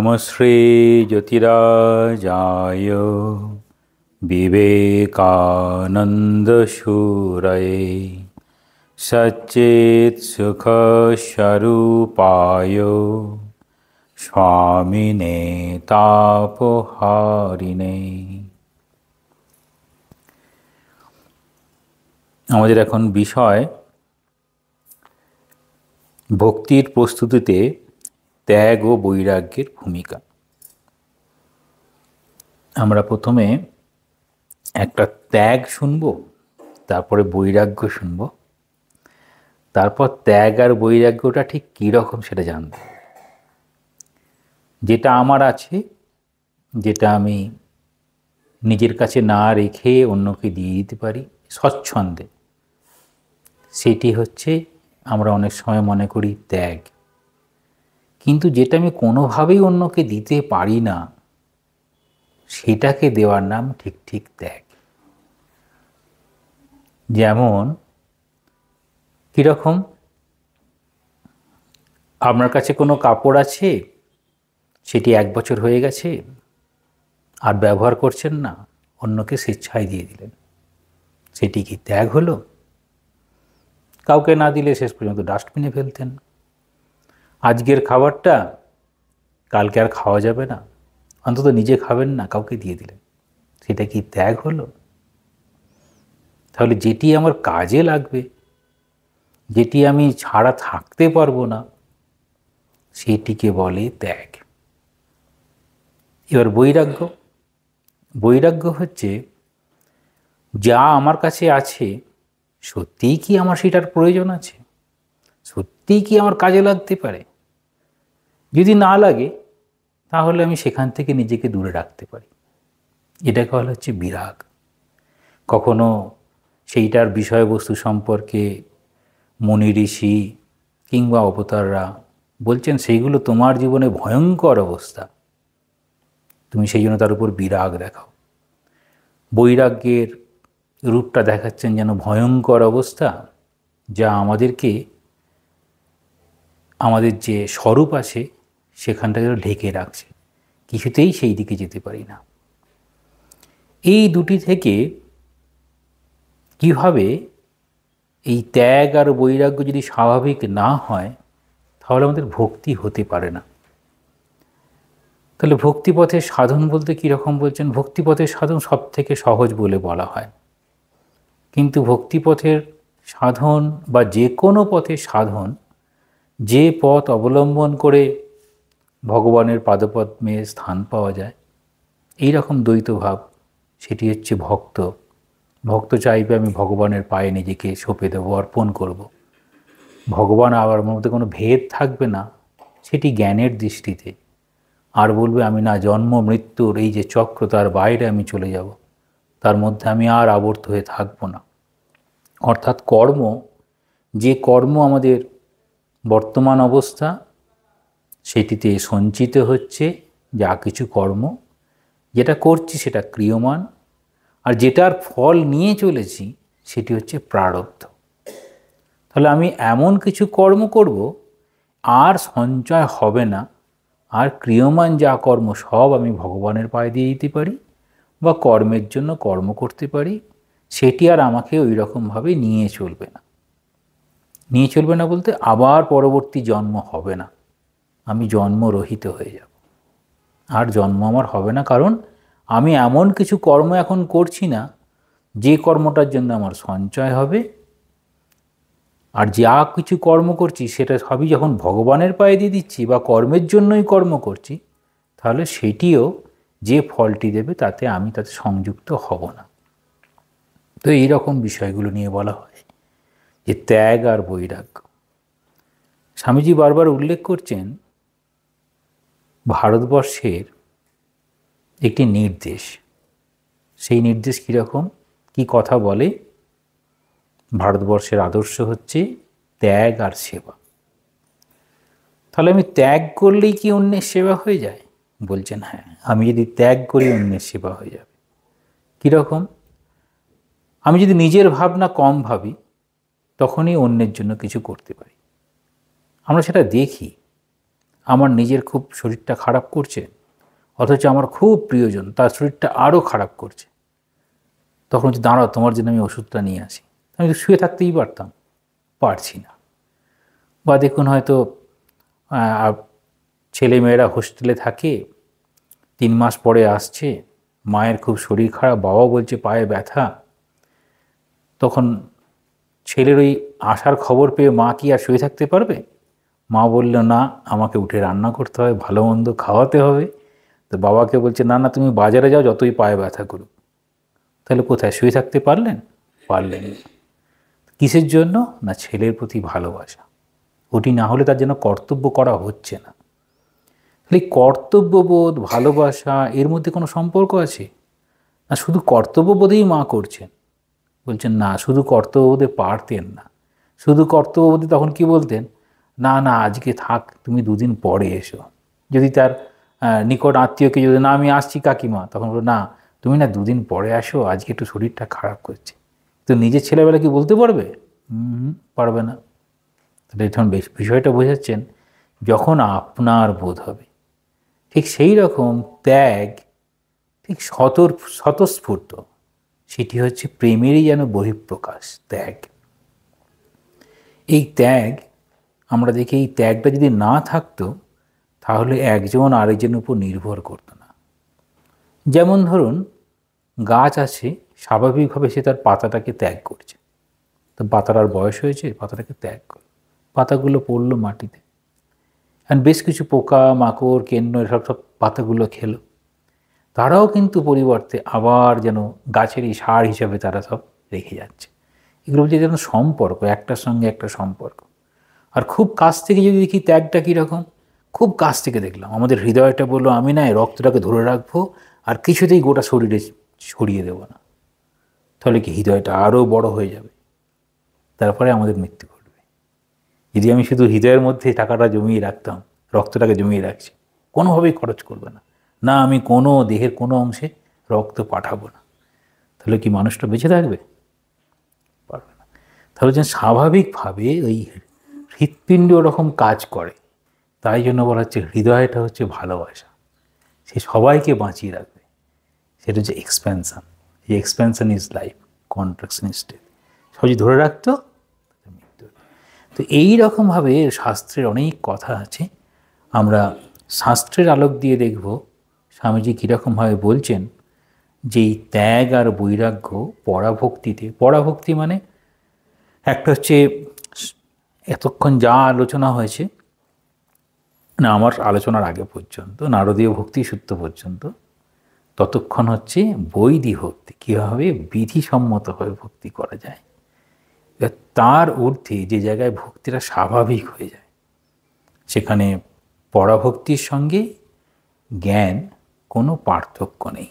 নমশ্রী জ্যোতিরাজায় বিবেকানন্দসূরয়ে সচ্চিৎসুখস্বরূপায় স্বামিনে তাপহারিণে। আমাদের এখন বিষয় ভক্তির প্রস্তুতিতে ত্যাগ ও বৈরাগ্যের ভূমিকা। আমরা প্রথমে একটা ত্যাগ শুনব, তারপরে বৈরাগ্য শুনব, তারপর ত্যাগ আর বৈরাগ্যটা ঠিক কীরকম সেটা জানব। যেটা আমার আছে, যেটা আমি নিজের কাছে না রেখে অন্যকে দিয়ে দিতে পারি স্বচ্ছন্দে, সেটি হচ্ছে আমরা অনেক সময় মনে করি ত্যাগ। কিন্তু যেটা আমি কোনোভাবেই অন্যকে দিতে পারি না, সেটাকে দেওয়ার নাম ঠিক ত্যাগ। যেমন কীরকম, আপনার কাছে কোনো কাপড় আছে, সেটি 1 বছর হয়ে গেছে, আর ব্যবহার করছেন না, অন্যকে স্বেচ্ছায় দিয়ে দিলেন, সেটি কি ত্যাগ হলো? কাউকে না দিলে শেষ পর্যন্ত ডাস্টবিনে ফেলতেন। আজকের খাবারটা কালকে আর খাওয়া যাবে না, অন্তত নিজে খাবেন না, কাউকে দিয়ে দিলেন, সেটা কি ত্যাগ হলো? তাহলে যেটি আমার কাজে লাগবে, যেটি আমি ছাড়া থাকতে পারবো না, সেটিকে বলে ত্যাগ। এবার বৈরাগ্য। বৈরাগ্য হচ্ছে যা আমার কাছে আছে, সত্যিই কি আমার সেটার প্রয়োজন আছে? সত্যিই কি আমার কাজে লাগতে পারে? যদি না লাগে, তাহলে আমি সেখান থেকে নিজেকে দূরে রাখতে পারি। এটাকে বলা হচ্ছে বিরাগ। কখনো সেইটার বিষয়বস্তু সম্পর্কে মুনি ঋষি কিংবা অবতাররা বলছেন সেইগুলো তোমার জীবনে ভয়ঙ্কর অবস্থা, তুমি সেই জন্য তার উপর বিরাগ দেখাও। বৈরাগ্যের রূপটা দেখাচ্ছেন যেন ভয়ঙ্কর অবস্থা, যা আমাদেরকে আমাদের যে স্বরূপ আছে সেখানটাকে ঢেকে রাখছে, কিছুতেই সেই দিকে যেতে পারি না। এই দুটি থেকে কিভাবে এই ত্যাগ আর বৈরাগ্য যদি স্বাভাবিক না হয়, তাহলে আমাদের ভক্তি হতে পারে না। তাহলে ভক্তিপথের সাধন বলতে কীরকম বলছেন? ভক্তিপথের সাধন সব থেকে সহজ বলে বলা হয়, কিন্তু ভক্তিপথের সাধন বা যে কোনো পথের সাধন, যে পথ অবলম্বন করে ভগবানের পাদপদ্মে স্থান পাওয়া যায়, এই রকম দ্বৈত ভাব, সেটি হচ্ছে ভক্ত। ভক্ত চাইবে আমি ভগবানের পায়ে নিজেকে সঁপে দেবো, অর্পণ করব। ভগবান আবার মধ্যে কোনো ভেদ থাকবে না, সেটি জ্ঞানের দৃষ্টিতে। আর বলবে আমি না, জন্ম মৃত্যুর এই যে চক্র, তার বাইরে আমি চলে যাব, তার মধ্যে আমি আর আবর্ত হয়ে থাকব না। অর্থাৎ কর্ম, যে কর্ম আমাদের বর্তমান অবস্থা, সেটিতে সঞ্চিত হচ্ছে যা কিছু কর্ম, যেটা করছি সেটা ক্রিয়মান, আর যেটার ফল নিয়ে চলেছি সেটি হচ্ছে প্রারব্ধ। তাহলে আমি এমন কিছু কর্ম করব, আর সঞ্চয় হবে না, আর ক্রিয়মান যা কর্ম সব আমি ভগবানের পায়ে দিয়ে দিতে পারি, বা কর্মের জন্য কর্ম করতে পারি, সেটি আর আমাকে ওই রকমভাবে নিয়ে চলবে না। নিয়ে চলবে না বলতে আবার পরবর্তী জন্ম হবে না, আমি জন্মরহিত হয়ে যাব, আর জন্ম আমার হবে না। কারণ আমি এমন কিছু কর্ম এখন করছি না যে কর্মটার জন্য আমার সঞ্চয় হবে, আর যা কিছু কর্ম করছি সেটা সবই যখন ভগবানের পায়ে দিয়ে দিচ্ছি বা কর্মের জন্যই কর্ম করছি, তাহলে সেটিও যে ফলটি দেবে তাতে আমি তাতে সংযুক্ত হব না। তো এই রকম বিষয়গুলো নিয়ে বলা হয় যে ত্যাগ আর বৈরাগ্য। স্বামীজি বারবার উল্লেখ করছেন ভারতবর্ষের একটি নির্দেশ। সেই নির্দেশ কীরকম, কি কথা বলে? ভারতবর্ষের আদর্শ হচ্ছে ত্যাগ আর সেবা। তাহলে আমি ত্যাগ করলেই কি অন্যের সেবা হয়ে যায়? বলছেন হ্যাঁ, আমি যদি ত্যাগ করি অন্যের সেবা হয়ে যাবে। কীরকম? আমি যদি নিজের ভাবনা কম ভাবি, তখনই অন্যের জন্য কিছু করতে পারি। আমরা সেটা দেখি। আমার নিজের খুব শরীরটা খারাপ করছে, অথচ আমার খুব প্রিয়জন তার শরীরটা আরও খারাপ করছে, তখন হচ্ছে দাঁড়াও তোমার জন্য আমি ওষুধটা নিয়ে আসি। আমি তো শুয়ে থাকতেই পারতাম, পারছি না। বা দেখুন হয়তো ছেলেমেয়েরা হোস্টেলে থাকে, 3 মাস পরে আসছে, মায়ের খুব শরীর খারাপ, বাবা বলছে পায়ে ব্যথা, তখন ছেলের ওই আসার খবর পেয়ে মা কি আর শুয়ে থাকতে পারবে? মা বলল না, আমাকে উঠে রান্না করতে হবে, ভালো মন্দ খাওয়াতে হবে। তো বাবাকে বলছে না না তুমি বাজারে যাও, যতই পায়ে ব্যথা করুক। তাহলে কোথায় শুয়ে থাকতে পারলেন? পারলেন না। কিসের জন্য? না ছেলের প্রতি ভালোবাসা। ওটি না হলে তার জন্য কর্তব্য করা হচ্ছে না। তাহলে কর্তব্যবোধ, ভালোবাসা এর মধ্যে কোনো সম্পর্ক আছে? না শুধু কর্তব্যবোধেই মা করছেন? বলছেন না, শুধু কর্তব্যবোধে পারতেন না। শুধু কর্তব্যবোধে তখন কি বলতেন? না না আজকে থাক, তুমি 2 দিন পরে এসো। যদি তার নিকট আত্মীয়কে যদি না আমি আসছি কাকিমা, তখন বলল না তুমি না 2 দিন পরে আসো, আজকে একটু শরীরটা খারাপ করছে। তো নিজের ছেলেবেলা কি বলতে পারবে? পারবে না। তাহলে এখন বিষয়টা বোঝাচ্ছেন, যখন আপনার বোধ হবে, ঠিক সেই রকম ত্যাগ ঠিক স্বতঃস্ফূর্ত, সেটি হচ্ছে প্রেমেরই যেন বহিঃপ্রকাশ ত্যাগ। এই ত্যাগ আমরা দেখি, এই ত্যাগটা যদি না থাকতো তাহলে একজন আরেকজনের উপর নির্ভর করতো না। যেমন ধরুন গাছ আছে, স্বাভাবিকভাবে সে তার পাতাটাকে ত্যাগ করছে, তো পাতাটার বয়স হয়েছে, পাতাটাকে ত্যাগ করে পাতাগুলো পড়লো মাটিতে, আর বেশ কিছু পোকা মাকড় কেন্ন এসব সব পাতাগুলো খেলো, তারাও কিন্তু পরিবর্তে আবার যেন গাছেরই সার হিসাবে তারা সব রেখে যাচ্ছে। এগুলো হচ্ছে যেন সম্পর্ক, একটার সঙ্গে একটা সম্পর্ক। আর খুব কাছ থেকে যদি দেখি ত্যাগটা কীরকম, খুব কাছ থেকে দেখলাম, আমাদের হৃদয়টা বললো আমি না এই রক্তটাকে ধরে রাখবো আর কিছুতেই গোটা শরীরে ছড়িয়ে দেবো না, তাহলে কি হৃদয়টা আরও বড় হয়ে যাবে, তারপরে আমাদের মৃত্যু ঘটবে। যদি আমি শুধু হৃদয়ের মধ্যে টাকাটা জমিয়ে রাখতাম, রক্তটাকে জমিয়ে রাখছি, কোনোভাবেই খরচ করবে না, না আমি কোনো দেহের কোনো অংশে রক্ত পাঠাবো না, তাহলে কি মানুষটা বেঁচে থাকবে? পারবে না। তাহলে যে স্বাভাবিকভাবে ওই হৃৎপিণ্ড ওরকম কাজ করে, তাই জন্য বলা হচ্ছে হৃদয়টা হচ্ছে ভালোবাসা, সে সবাইকে বাঁচিয়ে রাখবে। সেটা হচ্ছে এক্সপ্যানশন। এই expansion is life, contraction is death. সবাই ধরে রাখতো মৃত্যু। তো এই রকমভাবে শাস্ত্রের অনেক কথা আছে, আমরা শাস্ত্রের আলোক দিয়ে দেখব স্বামীজি কীরকমভাবে বলছেন যে এই ত্যাগ আর বৈরাগ্য পরাভক্তিতে, পরাভক্তি মানে একটা হচ্ছে এতক্ষণ যা আলোচনা হয়েছে, না আমার আলোচনার আগে পর্যন্ত নারদীয় ভক্তি সূত্র পর্যন্ত, ততক্ষণ হচ্ছে বৈদিক ভক্তি, কীভাবে বিধিসম্মতভাবে ভক্তি করা যায়। তার ঊর্ধ্বে যে জায়গায় ভক্তিটা স্বাভাবিক হয়ে যায়, সেখানে পরাভক্তির সঙ্গে জ্ঞান কোনো পার্থক্য নেই।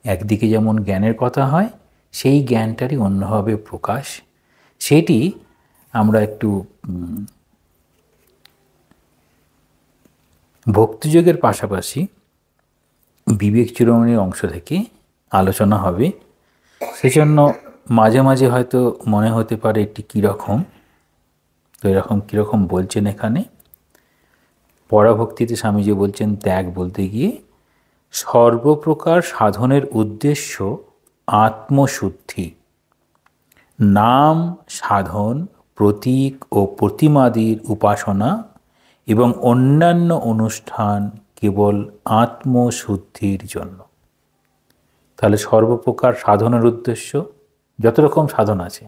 একদিকে যেমন জ্ঞানের কথা হয়, সেই জ্ঞানটারই অন্যভাবে প্রকাশ। সেটি আমরা একটু ভক্তিযোগের পাশাপাশি বিবেক চূড়ামণির অংশ থেকে আলোচনা হবে। সেজন্য মাঝে মাঝে হয়তো মনে হতে পারে এটি কীরকম, তো এরকম কীরকম বলছেন এখানে। পরাভক্তিতে স্বামীজি বলছেন ত্যাগ বলতে গিয়ে সর্বপ্রকার সাধনের উদ্দেশ্য আত্মশুদ্ধি, নাম সাধন, প্রতীক ও প্রতিমাদির উপাসনা এবং অন্যান্য অনুষ্ঠান কেবল আত্মশুদ্ধির জন্য। তাহলে সর্বপ্রকার সাধনের উদ্দেশ্য, যত রকম সাধন আছে,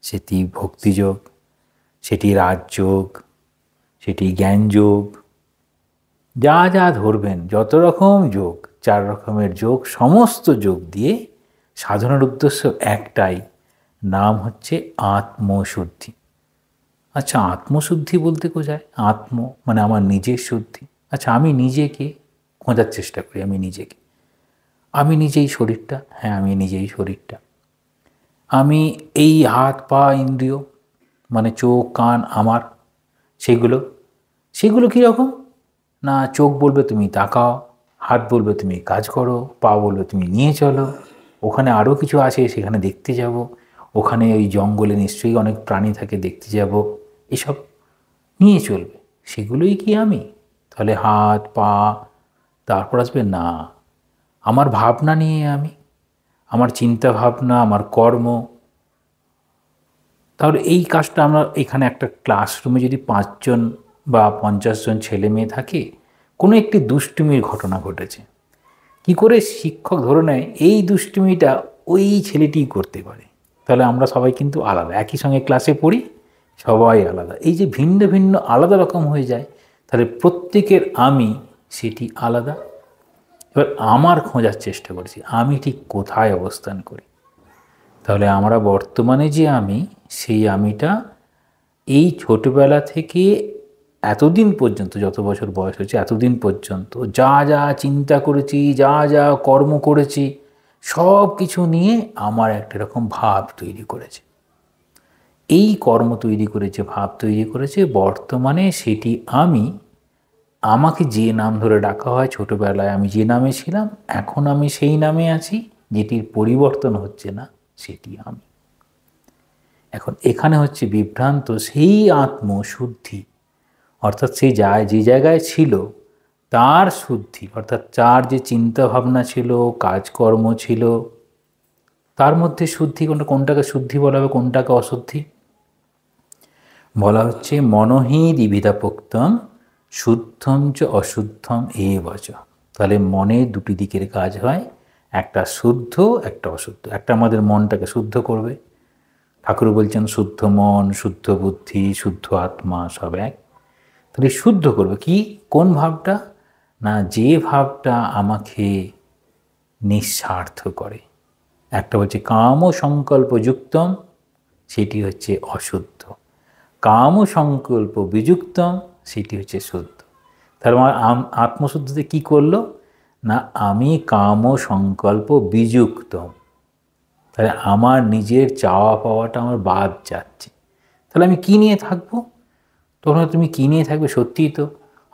সেটি ভক্তিযোগ, সেটি রাজযোগ, সেটি জ্ঞানযোগ, যা যা ধরবেন যত রকম যোগ, 4 রকমের যোগ, সমস্ত যোগ দিয়ে সাধনের উদ্দেশ্য একটাই, নাম হচ্ছে আত্মশুদ্ধি। আচ্ছা আত্মশুদ্ধি বলতে বোঝায় আত্ম মানে আমার নিজের শুদ্ধি। আচ্ছা আমি নিজেকে খোঁজার চেষ্টা করি, আমি নিজেকে, আমি নিজেই শরীরটা, হ্যাঁ আমি নিজেই শরীরটা। আমি এই হাত পা ইন্দ্রিয় মানে চোখ কান আমার, সেগুলো কীরকম? না চোখ বলবে তুমি তাকাও, হাত বলবে তুমি কাজ করো, পা বলবে তুমি নিয়ে চলো, ওখানে আরও কিছু আছে সেখানে দেখতে যাব, ওখানে ওই জঙ্গলে নিশ্চয়ই অনেক প্রাণী থাকে দেখতে যাব, এসব নিয়ে চলবে, সেগুলোই কি আমি? তাহলে হাত পা, তারপর আসবে না, আমার ভাবনা নিয়ে আমি, আমার চিন্তা ভাবনা, আমার কর্ম। তাহলে এই কাজটা আমরা এখানে একটা ক্লাসরুমে যদি 5 জন বা 50 জন ছেলে মেয়ে থাকে, কোনো একটি দুষ্টুমির ঘটনা ঘটেছে, কি করে শিক্ষক ধরে নেয় এই দুষ্টুমিটা ওই ছেলেটিই করতে পারে, তাহলে আমরা সবাই কিন্তু আলাদা, একই সঙ্গে ক্লাসে পড়ি, সবাই আলাদা। এই যে ভিন্ন ভিন্ন আলাদা রকম হয়ে যায়, তাহলে প্রত্যেকের আমি সেটি আলাদা। এবার আমার খোঁজার চেষ্টা করছি আমি ঠিক কোথায় অবস্থান করি। তাহলে আমরা বর্তমানে যে আমি, সেই আমিটা এই ছোটবেলা থেকে এতদিন পর্যন্ত, যত বছর বয়স হয়েছে এতদিন পর্যন্ত যা যা চিন্তা করেছি, যা যা কর্ম করেছি, সব কিছু নিয়ে আমার একটা রকম ভাব তৈরি করেছে। এই কর্ম তৈরি করেছে, ভাব তৈরি করেছে, বর্তমানে সেটি আমি। আমাকে যে নাম ধরে ডাকা হয়, ছোটবেলায় আমি যে নামে ছিলাম, এখন আমি সেই নামে আছি, যেটির পরিবর্তন হচ্ছে না, সেটি আমি। এখন এখানে হচ্ছে বিভ্রান্ত সেই আত্মশুদ্ধি, অর্থাৎ সেই যে জায়গায় ছিল তার শুদ্ধি, অর্থাৎ তার যে চিন্তা ভাবনা ছিল, কাজকর্ম ছিল, তার মধ্যে শুদ্ধি কোনটা, কোনটাকে শুদ্ধি বলা হবে, কোনটাকে অশুদ্ধি বলা হচ্ছে। মনহি দ্বিবিধা পোক্তম শুদ্ধম চ অশুদ্ধম বচ। তাহলে মনে দুটি দিকের কাজ হয়, একটা শুদ্ধ, একটা অশুদ্ধ। একটা আমাদের মনটাকে শুদ্ধ করবে, ঠাকুর বলছেন শুদ্ধ মন, শুদ্ধ বুদ্ধি, শুদ্ধ আত্মা সব এক। তাহলে শুদ্ধ করবে কি, কোন ভাবটা, না যে ভাবটা আমাকে নিঃস্বার্থ করে। একটা হচ্ছে কাম সংকল্প যুক্তম, সেটি হচ্ছে অশুদ্ধ। কাম সংকল্প বিযুক্তম, সেটি হচ্ছে শুদ্ধ। তার মানে আত্মশুদ্ধিতে কি করলো, না আমি কাম সংকল্প বিযুক্তম, তাহলে আমার নিজের চাওয়া পাওয়াটা আমার বাদ যাচ্ছে। তাহলে আমি কী নিয়ে থাকবো, তখন তুমি কী নিয়ে থাকবে, সত্যিই তো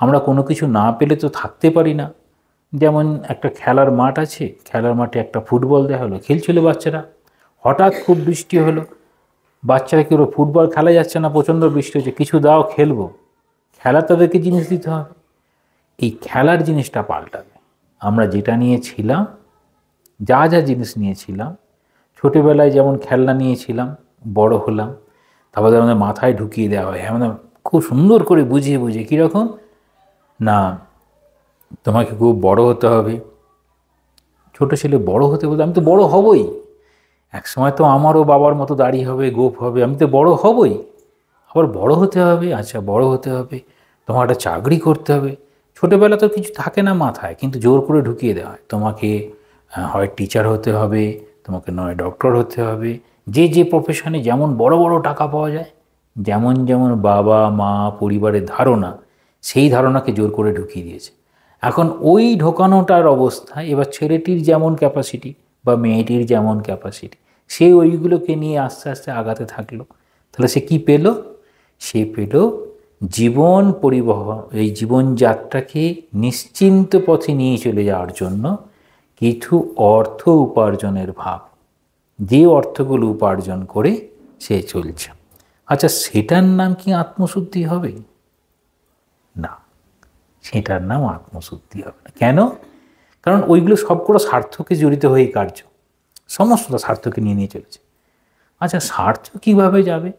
আমরা কোনো কিছু না পেলে তো থাকতে পারি না। যেমন একটা খেলার মাঠ আছে, খেলার মাঠে একটা ফুটবল দেওয়া হলো, খেলছিল বাচ্চারা, হঠাৎ খুব বৃষ্টি হলো, বাচ্চারা কি হলো, ফুটবল খেলা যাচ্ছে না, প্রচণ্ড বৃষ্টি হচ্ছে, কিছু দাও খেলবো, খেলার তাদেরকে জিনিস দিতে হবে। এই খেলার জিনিসটা পাল্টাবে। আমরা যেটা নিয়েছিলাম, যা যা জিনিস নিয়েছিলাম, ছোটোবেলায় যেমন খেলনা নিয়েছিলাম, বড় হলাম, তারপর আমাদের মাথায় ঢুকিয়ে দেওয়া হয়, আমাদের খুব সুন্দর করে বুঝিয়ে বুঝিয়ে, কীরকম না তোমাকে খুব বড় হতে হবে। ছোটো ছেলে বড় হতে বলতে, আমি তো বড় হবই, এক সময় তো আমারও বাবার মতো দাড়ি হবে, গোঁফ হবে, আমি তো বড় হবই। আবার বড় হতে হবে, আচ্ছা বড় হতে হবে, তোমার একটা চাকরি করতে হবে। ছোটোবেলা তো কিছু থাকে না মাথায়, কিন্তু জোর করে ঢুকিয়ে দেওয়া হয়, তোমাকে হয় টিচার হতে হবে, তোমাকে নয় ডক্টর হতে হবে। যে যে প্রফেশনে যেমন বড় বড় টাকা পাওয়া যায়, যেমন যেমন বাবা মা পরিবারের ধারণা, সেই ধারণাকে জোর করে ঢুকিয়ে দিয়েছে। এখন ওই ঢোকানোটার অবস্থায় এবার ছেলেটির যেমন ক্যাপাসিটি বা মেয়েটির যেমন ক্যাপাসিটি, সে ওইগুলোকে নিয়ে আস্তে আস্তে আগাতে থাকলো। তাহলে সে কি পেল, সে পেল জীবন পরিবহন, এই জীবনযাত্রাকে নিশ্চিন্ত পথে নিয়ে চলে যাওয়ার জন্য কিছু অর্থ উপার্জনের ভাব, যে অর্থগুলো উপার্জন করে সে চলছে। আচ্ছা সেটার নাম কি আত্মশুদ্ধি হবে? না, সেটার নাম আত্মশুদ্ধি হবে না। কেন? কারণ ওইগুলো সবগুলো স্বার্থকে জড়িত হয়ে কার্য, সমস্তটা স্বার্থকে নিয়ে নিয়ে চলেছে। আচ্ছা স্বার্থ কিভাবে যাবে?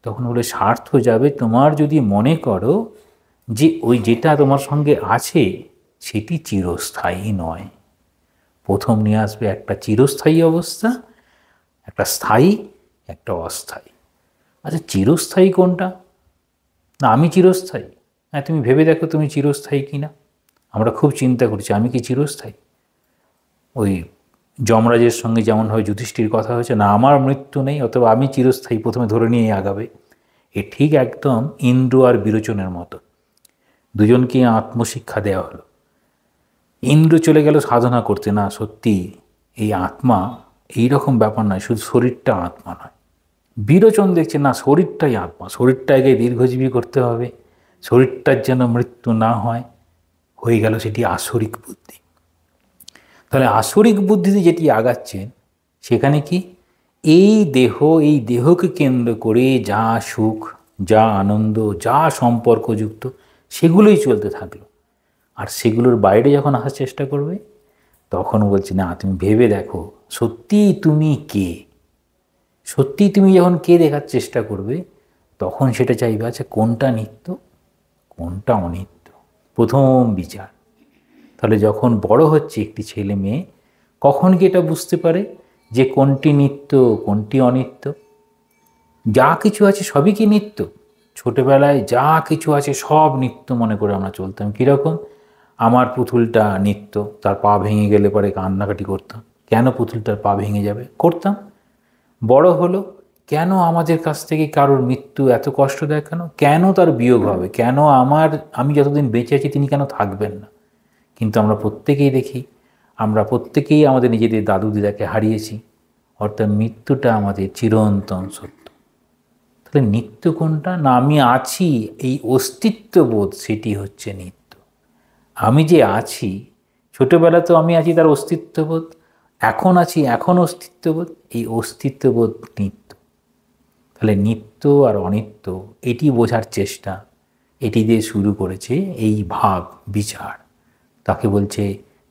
তখন বলে স্বার্থ যাবে তোমার যদি মনে করো যে ওই যেটা তোমার সঙ্গে আছে সেটি চিরস্থায়ী নয়। প্রথম নিয়ে আসবে একটা চিরস্থায়ী অবস্থা, একটা স্থায়ী, একটা অস্থায়ী। আচ্ছা চিরস্থায়ী কোনটা? না আমি চিরস্থায়ী। হ্যাঁ তুমি ভেবে দেখো তুমি চিরস্থায়ী কি না। আমরা খুব চিন্তা করছি আমি কি চিরস্থায়ী। ওই যমরাজের সঙ্গে যেমনভাবে যুধিষ্ঠির কথা হয়েছে, না আমার মৃত্যু নেই অথবা আমি চিরস্থায়ী, প্রথমে ধরে নিয়ে আগাবে। এ ঠিক একদম ইন্দ্র আর বিরোচনের মতো, দুজনকে আত্মশিক্ষা দেওয়া হলো। ইন্দ্র চলে গেল সাধনা করতে, না সত্যি এই আত্মা এই রকম ব্যাপার নয়, শুধু শরীরটা আত্মা নয়। বিরোচন দেখছে না শরীরটাই আত্মা, শরীরটাকে দীর্ঘজীবী করতে হবে, শরীরটার যেন মৃত্যু না হয়, হয়ে গেল সেটি আসরিক বুদ্ধি। তাহলে আসরিক বুদ্ধিতে যেটি আগাচ্ছেন সেখানে কি এই দেহকে কেন্দ্র করে যা সুখ, যা আনন্দ, যা সম্পর্কযুক্ত সেগুলোই চলতে থাকলো। আর সেগুলোর বাইরে যখন আসার চেষ্টা করবে, তখন বলছে না, তুমি ভেবে দেখো সত্যিই তুমি কে। সত্যিই তুমি যখন কে দেখার চেষ্টা করবে, তখন সেটা চাইবে আচ্ছা কোনটা নিত্য, কোনটা অনিত্য। প্রথম বিচার। তাহলে যখন বড় হচ্ছে একটি ছেলে মেয়ে, কখন কি এটা বুঝতে পারে যে কোনটি নিত্য, কোনটি অনিত্য? যা কিছু আছে সবই কি নিত্য? ছোটবেলায় যা কিছু আছে সব নিত্য মনে করে আমরা চলতাম। কীরকম? আমার পুতুলটা নিত্য, তার পা ভেঙে গেলে পরে কান্নাকাটি করতাম, কেন পুতুলটার পা ভেঙে যাবে, করতাম। বড় হলো, কেন আমাদের কাছ থেকে কারোর মৃত্যু এত কষ্ট দেয়, কেন কেন তার বিয়োগ হবে, কেন আমি যতদিন বেঁচে আছি তিনি কেন থাকবেন না? কিন্তু আমরা প্রত্যেকেই দেখি, আমরা প্রত্যেকেই আমাদের নিজেদের দাদু দিদাকে হারিয়েছি, অর্থাৎ মৃত্যুটা আমাদের চিরন্তন সত্য। তাহলে নিত্য কোনটা? না, আমি আছি এই অস্তিত্ববোধ, সেটি হচ্ছে নিত্য। আমি যে আছি, ছোটবেলা তো আমি আছি তার অস্তিত্ববোধ, এখন আছি এখন অস্তিত্ববোধ, এই অস্তিত্ববোধ নিত্য। তাহলে নিত্য আর অনিত্য এটি বোঝার চেষ্টা, এটি দিয়ে শুরু করেছে এই ভাব বিচার। তাকে বলছে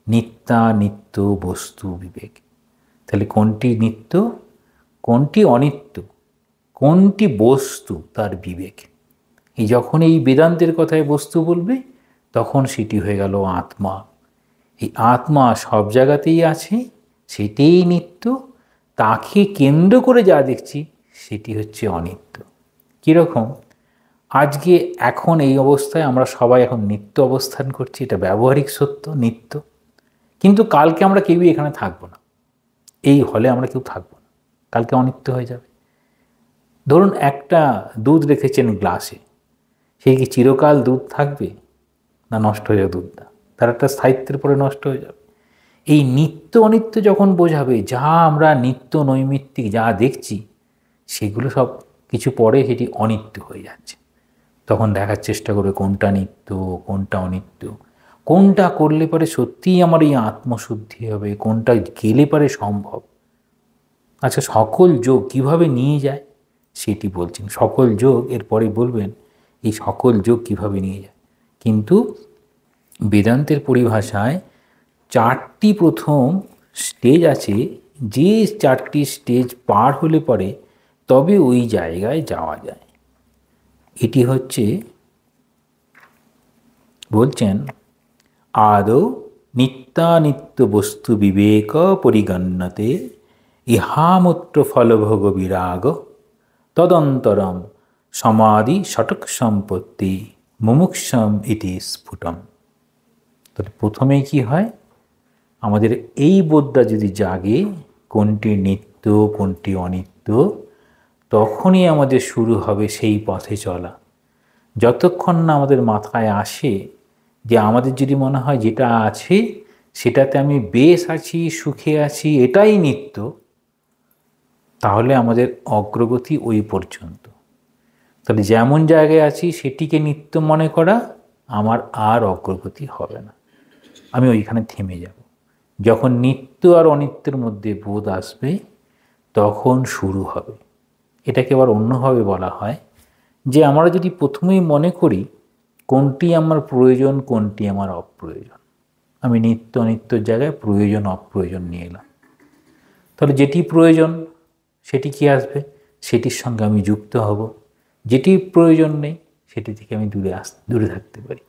নিত্যানিত্য বস্তু বিবেক। তাহলে কোনটি নিত্য, কোনটি অনিত্য, কোনটি বস্তু, তার বিবেক। এই যখন এই বেদান্তের কথায় বস্তু বলবে, তখন সেটি হয়ে গেল আত্মা। এই আত্মা সব জায়গাতেই আছে, সেটিই নিত্য। তাকে কেন্দ্র করে যা দেখছি সেটি হচ্ছে অনিত্য। কীরকম? আজকে এখন এই অবস্থায় আমরা সবাই এখন নিত্য অবস্থান করছি, এটা ব্যবহারিক সত্য, নিত্য। কিন্তু কালকে আমরা কেউই এখানে থাকবো না, এই হলে আমরা কেউ থাকবো না, কালকে অনিত্য হয়ে যাবে। ধরুন একটা দুধ রেখেছেন গ্লাসে, সেই কি চিরকাল দুধ থাকবে, না নষ্ট হয়ে যাবে দুধটা? তার একটা স্থায়িত্বের পরে নষ্ট হয়ে যাবে। এই নিত্য অনিত্য যখন বোঝাবে, যা আমরা নিত্য নৈমিত্তিক যা দেখছি সেগুলো সব কিছু পরে সেটি অনিত্য হয়ে যাচ্ছে, তখন দেখার চেষ্টা করবে কোনটা নিত্য, কোনটা অনিত্য, কোনটা করলে পরে সত্যিই আমার এই আত্মশুদ্ধি হবে, কোনটা গেলে পরে সম্ভব। আচ্ছা, সকল যোগ কিভাবে নিয়ে যায় সেটি বলছেন। সকল যোগ এরপরে বলবেন এই সকল যোগ কিভাবে নিয়ে যায়। কিন্তু বেদান্তের পরিভাষায় চারটি প্রথম স্টেজ আছে, যে চারটি স্টেজ পার হলে পরে তবে ওই জায়গায় যাওয়া যায়। এটি হচ্ছে বলছেন আদৌ নিত্যানিত্য বস্তু বিবেক পরিগণ্যতে ইহামূত্র ফলভোগ বিরাগ তদন্তরম সমাধি ষটক সম্পত্তি মুমুক্ষম ইতি স্ফুটম। তাহলে প্রথমেই কি হয়, আমাদের এই বোধটা যদি জাগে কোনটি নিত্য কোনটি অনিত্য, তখনই আমাদের শুরু হবে সেই পথে চলা। যতক্ষণ না আমাদের মাথায় আসে যে আমাদের যদি মনে হয় যেটা আছে সেটাতে আমি বেশ আছি, সুখে আছি, এটাই নিত্য, তাহলে আমাদের অগ্রগতি ওই পর্যন্ত। তাহলে যেমন জায়গায় আছি সেটিকে নিত্য মনে করা, আমার আর অগ্রগতি হবে না, আমি ওইখানে থেমে যাব। যখন নিত্য আর অনিত্যের মধ্যে বোধ আসবে, তখন শুরু হবে। এটাকে আবার অন্যভাবে বলা হয় যে আমরা যদি প্রথমেই মনে করি কোনটি আমার প্রয়োজন কোনটি আমার অপ্রয়োজন, আমি নিত্য অনিত্যর জায়গায় প্রয়োজন অপ্রয়োজন নিয়ে এলাম, তাহলে যেটি প্রয়োজন সেটি কি আসবে, সেটির সঙ্গে আমি যুক্ত হব। যেটি প্রয়োজন নেই সেটি থেকে আমি দূরে থাকতে পারি।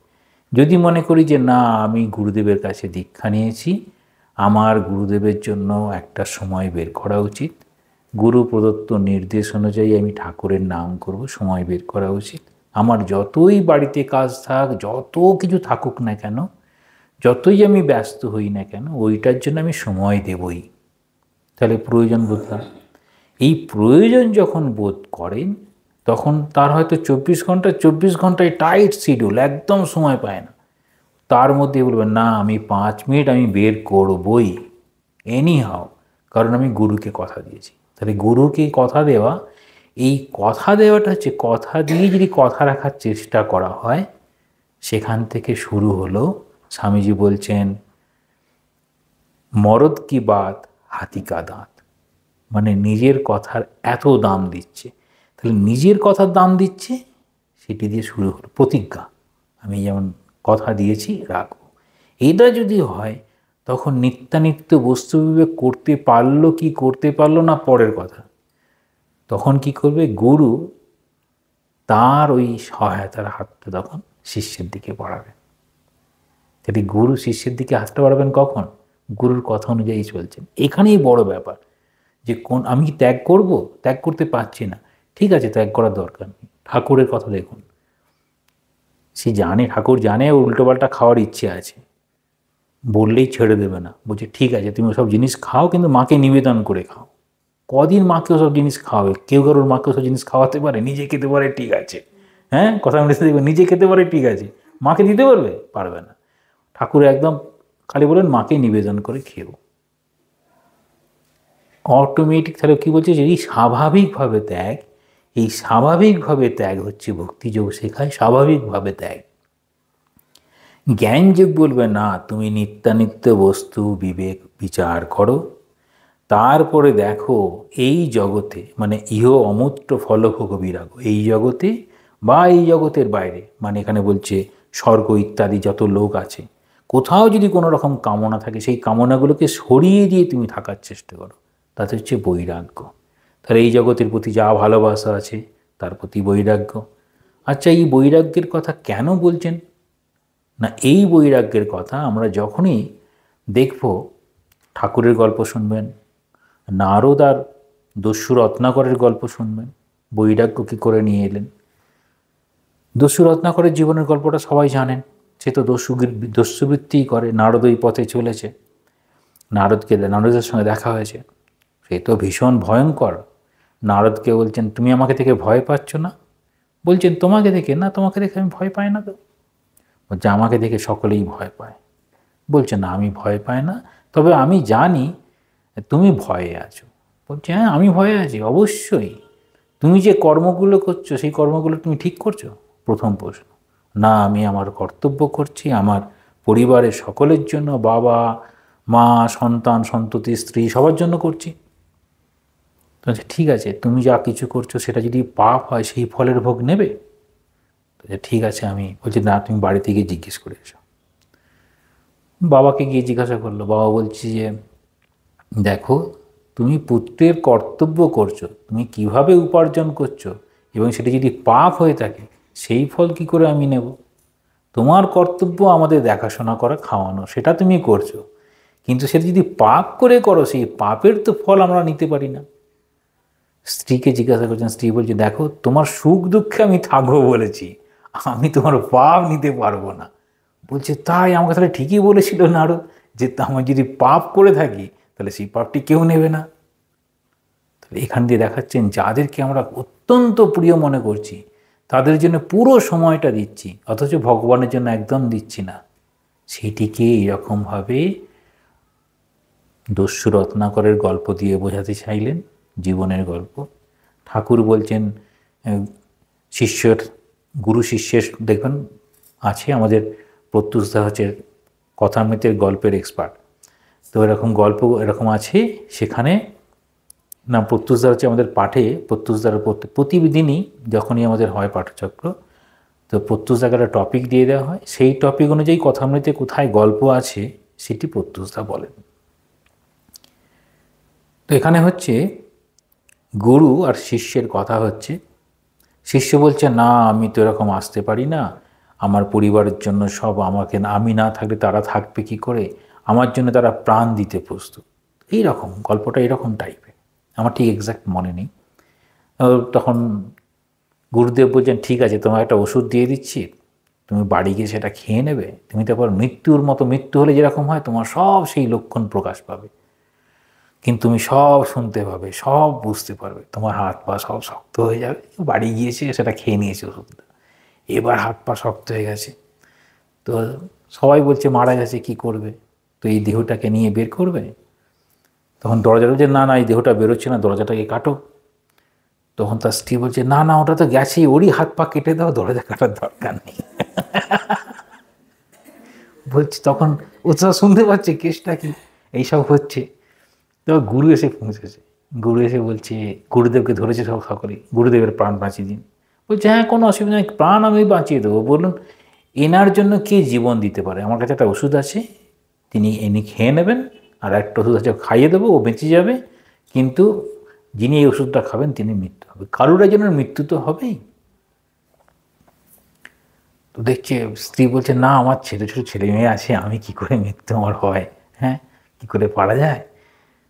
যদি মনে করি যে না, আমি গুরুদেবের কাছে দীক্ষা নিয়েছি, আমার গুরুদেবের জন্য একটা সময় বের করা উচিত, গুরু প্রদত্ত নির্দেশ অনুযায়ী আমি ঠাকুরের নাম করব, সময় বের করা উচিত। আমার যতই বাড়িতে কাজ থাক, যত কিছু থাকুক না কেন, যতই আমি ব্যস্ত হই না কেন, ওইটার জন্য আমি সময় দেবই। তাহলে প্রয়োজন বুঝলাম। এই প্রয়োজন যখন বোধ করেন, তখন তার হয়তো 24 ঘন্টায় টাইট শিডিউল, একদম সময় পায় না, তার মধ্যে বলবেন না আমি 5 মিনিট আমি বের করবই এনি হাও, কারণ আমি গুরুকে কথা দিয়েছি। তাহলে গুরুকে কথা দেওয়া, এই কথা দেওয়াটা হচ্ছে, কথা দিয়ে যদি কথা রাখার চেষ্টা করা হয়, সেখান থেকে শুরু হলো। স্বামীজি বলছেন মরদ কি বাত হাতি কা দাঁত, মানে নিজের কথার এত দাম দিচ্ছে। তাহলে নিজের কথার দাম দিচ্ছে, সেটি দিয়ে শুরু হলো প্রতিজ্ঞা। আমি যেমন কথা দিয়েছি রাখবো। এটা যদি হয় তখন নিত্যানিত্য বস্তু বিবেক করতে পারলো কি করতে পারলো না পরের কথা। তখন কি করবে, গুরু তার ওই সহায়তার হাতটা তখন শিষ্যের দিকে বাড়াবে। যদি গুরু শিষ্যের দিকে হাতটা বাড়াবেন কখন, গুরুর কথা অনুযায়ী চলছেন। এখানেই বড় ব্যাপার যে আমি কি ত্যাগ করব, ত্যাগ করতে পারছি না, ঠিক আছে ত্যাগ করার দরকার নেই। ঠাকুরের কথা দেখুন, সে জানে, ঠাকুর জানে উল্টোপাল্টা খাওয়ার ইচ্ছে আছে, বললেই ছেড়ে দেবে না, বলছে ঠিক আছে তুমি ওসব জিনিস খাও কিন্তু মাকে নিবেদন করে খাও। কদিন মাকে ওসব জিনিস খাওয়াবে? কেউ কারোর মাকে ওসব জিনিস খাওয়াতে পারে? নিজে খেতে পারে ঠিক আছে, হ্যাঁ কথা বলেছে দেখবেন, নিজে খেতে পারে ঠিক আছে, মাকে দিতে পারবে? পারবে না। ঠাকুর একদম খালি বলেন মাকে নিবেদন করে খেও। অটোমেটিক তাহলে কী বলছে, যে এই স্বাভাবিকভাবে ত্যাগ, এই স্বাভাবিকভাবে ত্যাগ হচ্ছে ভক্তিযোগ শেখায় স্বাভাবিকভাবে ত্যাগ। জ্ঞানযোগ বলবে না, তুমি নিত্যানিত্য বস্তু বিবেক বিচার করো, তারপরে দেখো এই জগতে, মানে ইহ অমূত্র ফলভোগ বিরাগ, এই জগতে বা এই জগতের বাইরে, মানে এখানে বলছে স্বর্গ ইত্যাদি যত লোক আছে, কোথাও যদি কোনো রকম কামনা থাকে সেই কামনাগুলোকে সরিয়ে দিয়ে তুমি থাকার চেষ্টা করো, তাতে হচ্ছে বৈরাগ্য। তাহলে এই জগতের প্রতি যা ভালোবাসা আছে তার প্রতি বৈরাগ্য। আচ্ছা, এই বৈরাগ্যের কথা কেন বলছেন না, এই বৈরাগ্যের কথা আমরা যখনই দেখব, ঠাকুরের গল্প শুনবেন, নারদ আর দস্যু রত্নাকরের গল্প শুনবেন, বৈরাগ্য কী করে নিয়ে এলেন। দস্যু রত্নাকরের জীবনের গল্পটা সবাই জানেন, সে তো দস্যুবৃত্তিই করে, নারদ ওই পথে চলেছে, নারদের সঙ্গে দেখা হয়েছে, সে তো ভীষণ ভয়ঙ্কর। নারদকে বলছেন তুমি আমাকে দেখে ভয় পাচ্ছ না? বলছেন তোমাকে দেখে না, তোমাকে দেখে আমি ভয় পাই না তো। বলছে আমাকে দেখে সকলেই ভয় পায়। বলছে না আমি ভয় পাই না, তবে আমি জানি তুমি ভয়ে আছো। বলছে হ্যাঁ আমি ভয়ে আছি অবশ্যই। তুমি যে কর্মগুলো করছো সেই কর্মগুলো তুমি ঠিক করছো? প্রথম প্রশ্ন, না আমি আমার কর্তব্য করছি আমার পরিবারের সকলের জন্য, বাবা মা সন্তান সন্ততি স্ত্রী সবার জন্য করছি। বলছে ঠিক আছে, তুমি যা কিছু করছো সেটা যদি পাপ হয় সেই ফলের ভোগ নেবে? ঠিক আছে আমি, বলছি না তুমি বাড়িতে গিয়ে জিজ্ঞেস করে এসো। বাবাকে গিয়ে জিজ্ঞাসা করলো, বাবা বলছি যে দেখো তুমি পুত্রের কর্তব্য করছো, তুমি কিভাবে উপার্জন করছো, এবং সেটা যদি পাপ হয়ে থাকে সেই ফল কি করে আমি নেব? তোমার কর্তব্য আমাদের দেখাশোনা করা খাওয়ানো, সেটা তুমি করছো, কিন্তু সেটা যদি পাপ করে করো সেই পাপের তো ফল আমরা নিতে পারি না। স্ত্রীকে জিজ্ঞাসা করছেন, স্ত্রী বলছে দেখো তোমার সুখ দুঃখে আমি থাকবো বলেছি, আমি তোমার পাপ নিতে পারবো না। বলছে তাই? আমাকে তাহলে ঠিকই বলেছিল নারদ যে আমি যদি পাপ করে থাকি তাহলে সেই পাপটি কেউ নেবে না। তাহলে এখান দিয়ে দেখাচ্ছেন যাদেরকে আমরা অত্যন্ত প্রিয় মনে করছি তাদের জন্য পুরো সময়টা দিচ্ছি, অথচ ভগবানের জন্য একদম দিচ্ছি না। সেইটিকে এরকমভাবে দস্যু রত্নাকরের গল্প দিয়ে বোঝাতে চাইলেন, জীবনের গল্প। ঠাকুর বলছেন শিষ্যের, গুরু শিষ্যের দেখবেন আছে, আমাদের প্রত্যুষদা হচ্ছে কথামৃতের গল্পের এক্সপার্ট, তো এরকম গল্প এরকম আছে সেখানে। না প্রত্যুষদা হচ্ছে আমাদের পাঠে, প্রত্যুষদার প্রতিদিনই যখনই আমাদের হয় পাঠচক্র, তো প্রত্যুষদাকে একটা টপিক দিয়ে দেওয়া হয়, সেই টপিক অনুযায়ী কথামৃতে কোথায় গল্প আছে সেটি প্রত্যুষদা বলেন। তো এখানে হচ্ছে গুরু আর শিষ্যের কথা হচ্ছে, শিষ্য বলছে না আমি তো এরকম আসতে পারি না, আমার পরিবারের জন্য সব আমাকে, আমি না থাকলে তারা থাকবে কি করে, আমার জন্য তারা প্রাণ দিতে প্রস্তুত। এইরকম গল্পটা এরকম টাইপের, আমার ঠিক এক্স্যাক্ট মনে নেই। তখন গুরুদেব বলছেন ঠিক আছে তোমার একটা ওষুধ দিয়ে দিচ্ছি, তুমি বাড়ি গিয়ে সেটা খেয়ে নেবে, তুমি তারপর মৃত্যুর মতো, মৃত্যু হলে যেরকম হয় তোমার সব সেই লক্ষণ প্রকাশ পাবে, কিন্তু তুমি সব শুনতে পাবে, সব বুঝতে পারবে, তোমার হাত পা সব শক্ত হয়ে যাবে। বাড়ি গিয়েছে সেটা খেয়ে নিয়েছে ওষুধটা, এবার হাত পা শক্ত হয়ে গেছে, তো সবাই বলছে মারা গেছে কি করবে, তো এই দেহটাকে নিয়ে বের করবে। তখন দরজা বলছে না না এই দেহটা বেরোচ্ছে না, দরজাটাকে কাটো। তখন তার স্ত্রী বলছে না না ওটা তো গেছেই, ওরই হাত পা কেটে দাও, দরজা কাটার দরকার নেই। বলছি তখন ও তো শুনতে পাচ্ছে কেসটা কি এইসব হচ্ছে। তো গুরু এসে পৌঁছেছে, গুরু এসে বলছে, গুরুদেবকে ধরেছে সব সকলেই, গুরুদেবের প্রাণ বাঁচিয়ে দিন। বলছে হ্যাঁ কোনো অসুবিধা নেই, প্রাণ আমি বাঁচিয়ে দেবো, বলুন এনার জন্য কে জীবন দিতে পারে? আমার কাছে একটা ওষুধ আছে, তিনি এনে খেয়ে নেবেন, আর একটা ওষুধ আছে খাইয়ে দেবো, ও বেঁচে যাবে, কিন্তু যিনি এই ওষুধটা খাবেন তিনি মৃত্যু হবে। কারুর একজনের মৃত্যু তো হবেই। তো দেখছে স্ত্রী বলছে, না আমার ছোটো ছোটো ছেলে মেয়ে আছে, আমি কি করে মৃত্যু আমার হয়, হ্যাঁ, কি করে পারা যায়?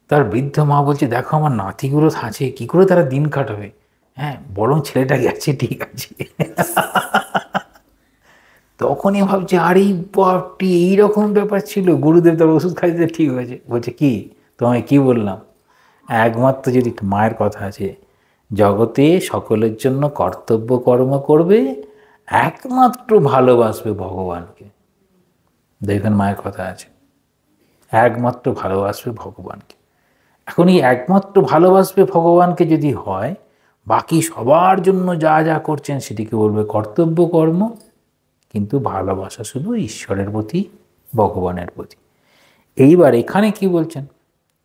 তার বৃদ্ধ মা বলছে, দেখো আমার নাতিগুলো আছে, কি করে তারা দিন কাটাবে, হ্যাঁ, বরং ছেলেটা গেছে ঠিক আছে। তখনই ভাবছে, আরে বাপটি এইরকম ব্যাপার ছিল, গুরুদেব তার ওষুধ খাইতে ঠিক হয়েছে। বলছে, কি তোমায় কি বললাম? একমাত্র যদি মায়ের কথা আছে, জগতে সকলের জন্য কর্তব্য কর্ম করবে, একমাত্র ভালোবাসবে ভগবানকে। দেখবেন মায়ের কথা আছে, একমাত্র ভালোবাসবে ভগবানকে। এখন এই একমাত্র ভালোবাসবে ভগবানকে যদি হয়, বাকি সবার জন্য যা যা করছেন সেটিকে বলবে কর্তব্য কর্ম, কিন্তু ভালোবাসা শুধু ঈশ্বরের প্রতি, ভগবানের প্রতি। এইবার এখানে কি বলছেন,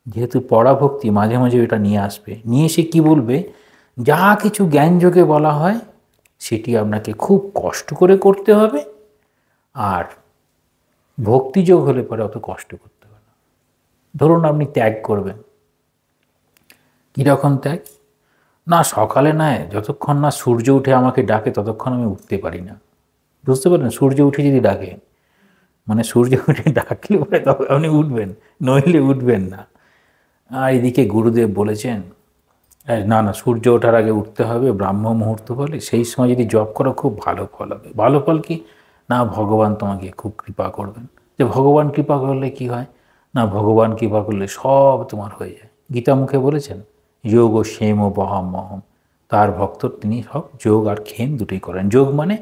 যেহেতু পরাভক্তি মাঝে মাঝে এটা নিয়ে আসবে, নিয়ে এসে কী বলবে, যা কিছু জ্ঞানযোগে বলা হয় সেটি আপনাকে খুব কষ্ট করে করতে হবে, আর ভক্তিযোগ হলে পরে অত কষ্ট করতে হবে না। ধরুন আপনি ত্যাগ করবেন, কীরকম ত্যাগ? না সকালে নয়, যতক্ষণ না সূর্য উঠে আমাকে ডাকে ততক্ষণ আমি উঠতে পারি না। বুঝতে পারলেন? সূর্য উঠে যদি ডাকে, মানে সূর্য উঠে ডাকলে পরে তবে আপনি উঠবেন, নইলে উঠবেন না। আর এদিকে গুরুদেব বলেছেন, না না, সূর্য ওঠার আগে উঠতে হবে, ব্রাহ্ম মুহূর্ত বলে, সেই সময় যদি জপ করো খুব ভালো ফল হবে। ভালো ফল কি? না ভগবান তোমাকে খুব কৃপা করবেন। যে ভগবান কৃপা করলে কি হয়? না ভগবান কৃপা করলে সব তোমার হয়ে যায়। গীতা মুখে বলেছেন, যোগ ও ক্ষেম ও বহম মহম, তার ভক্ত তিনি সব যোগ আর ক্ষেম দুটোই করেন। যোগ মানে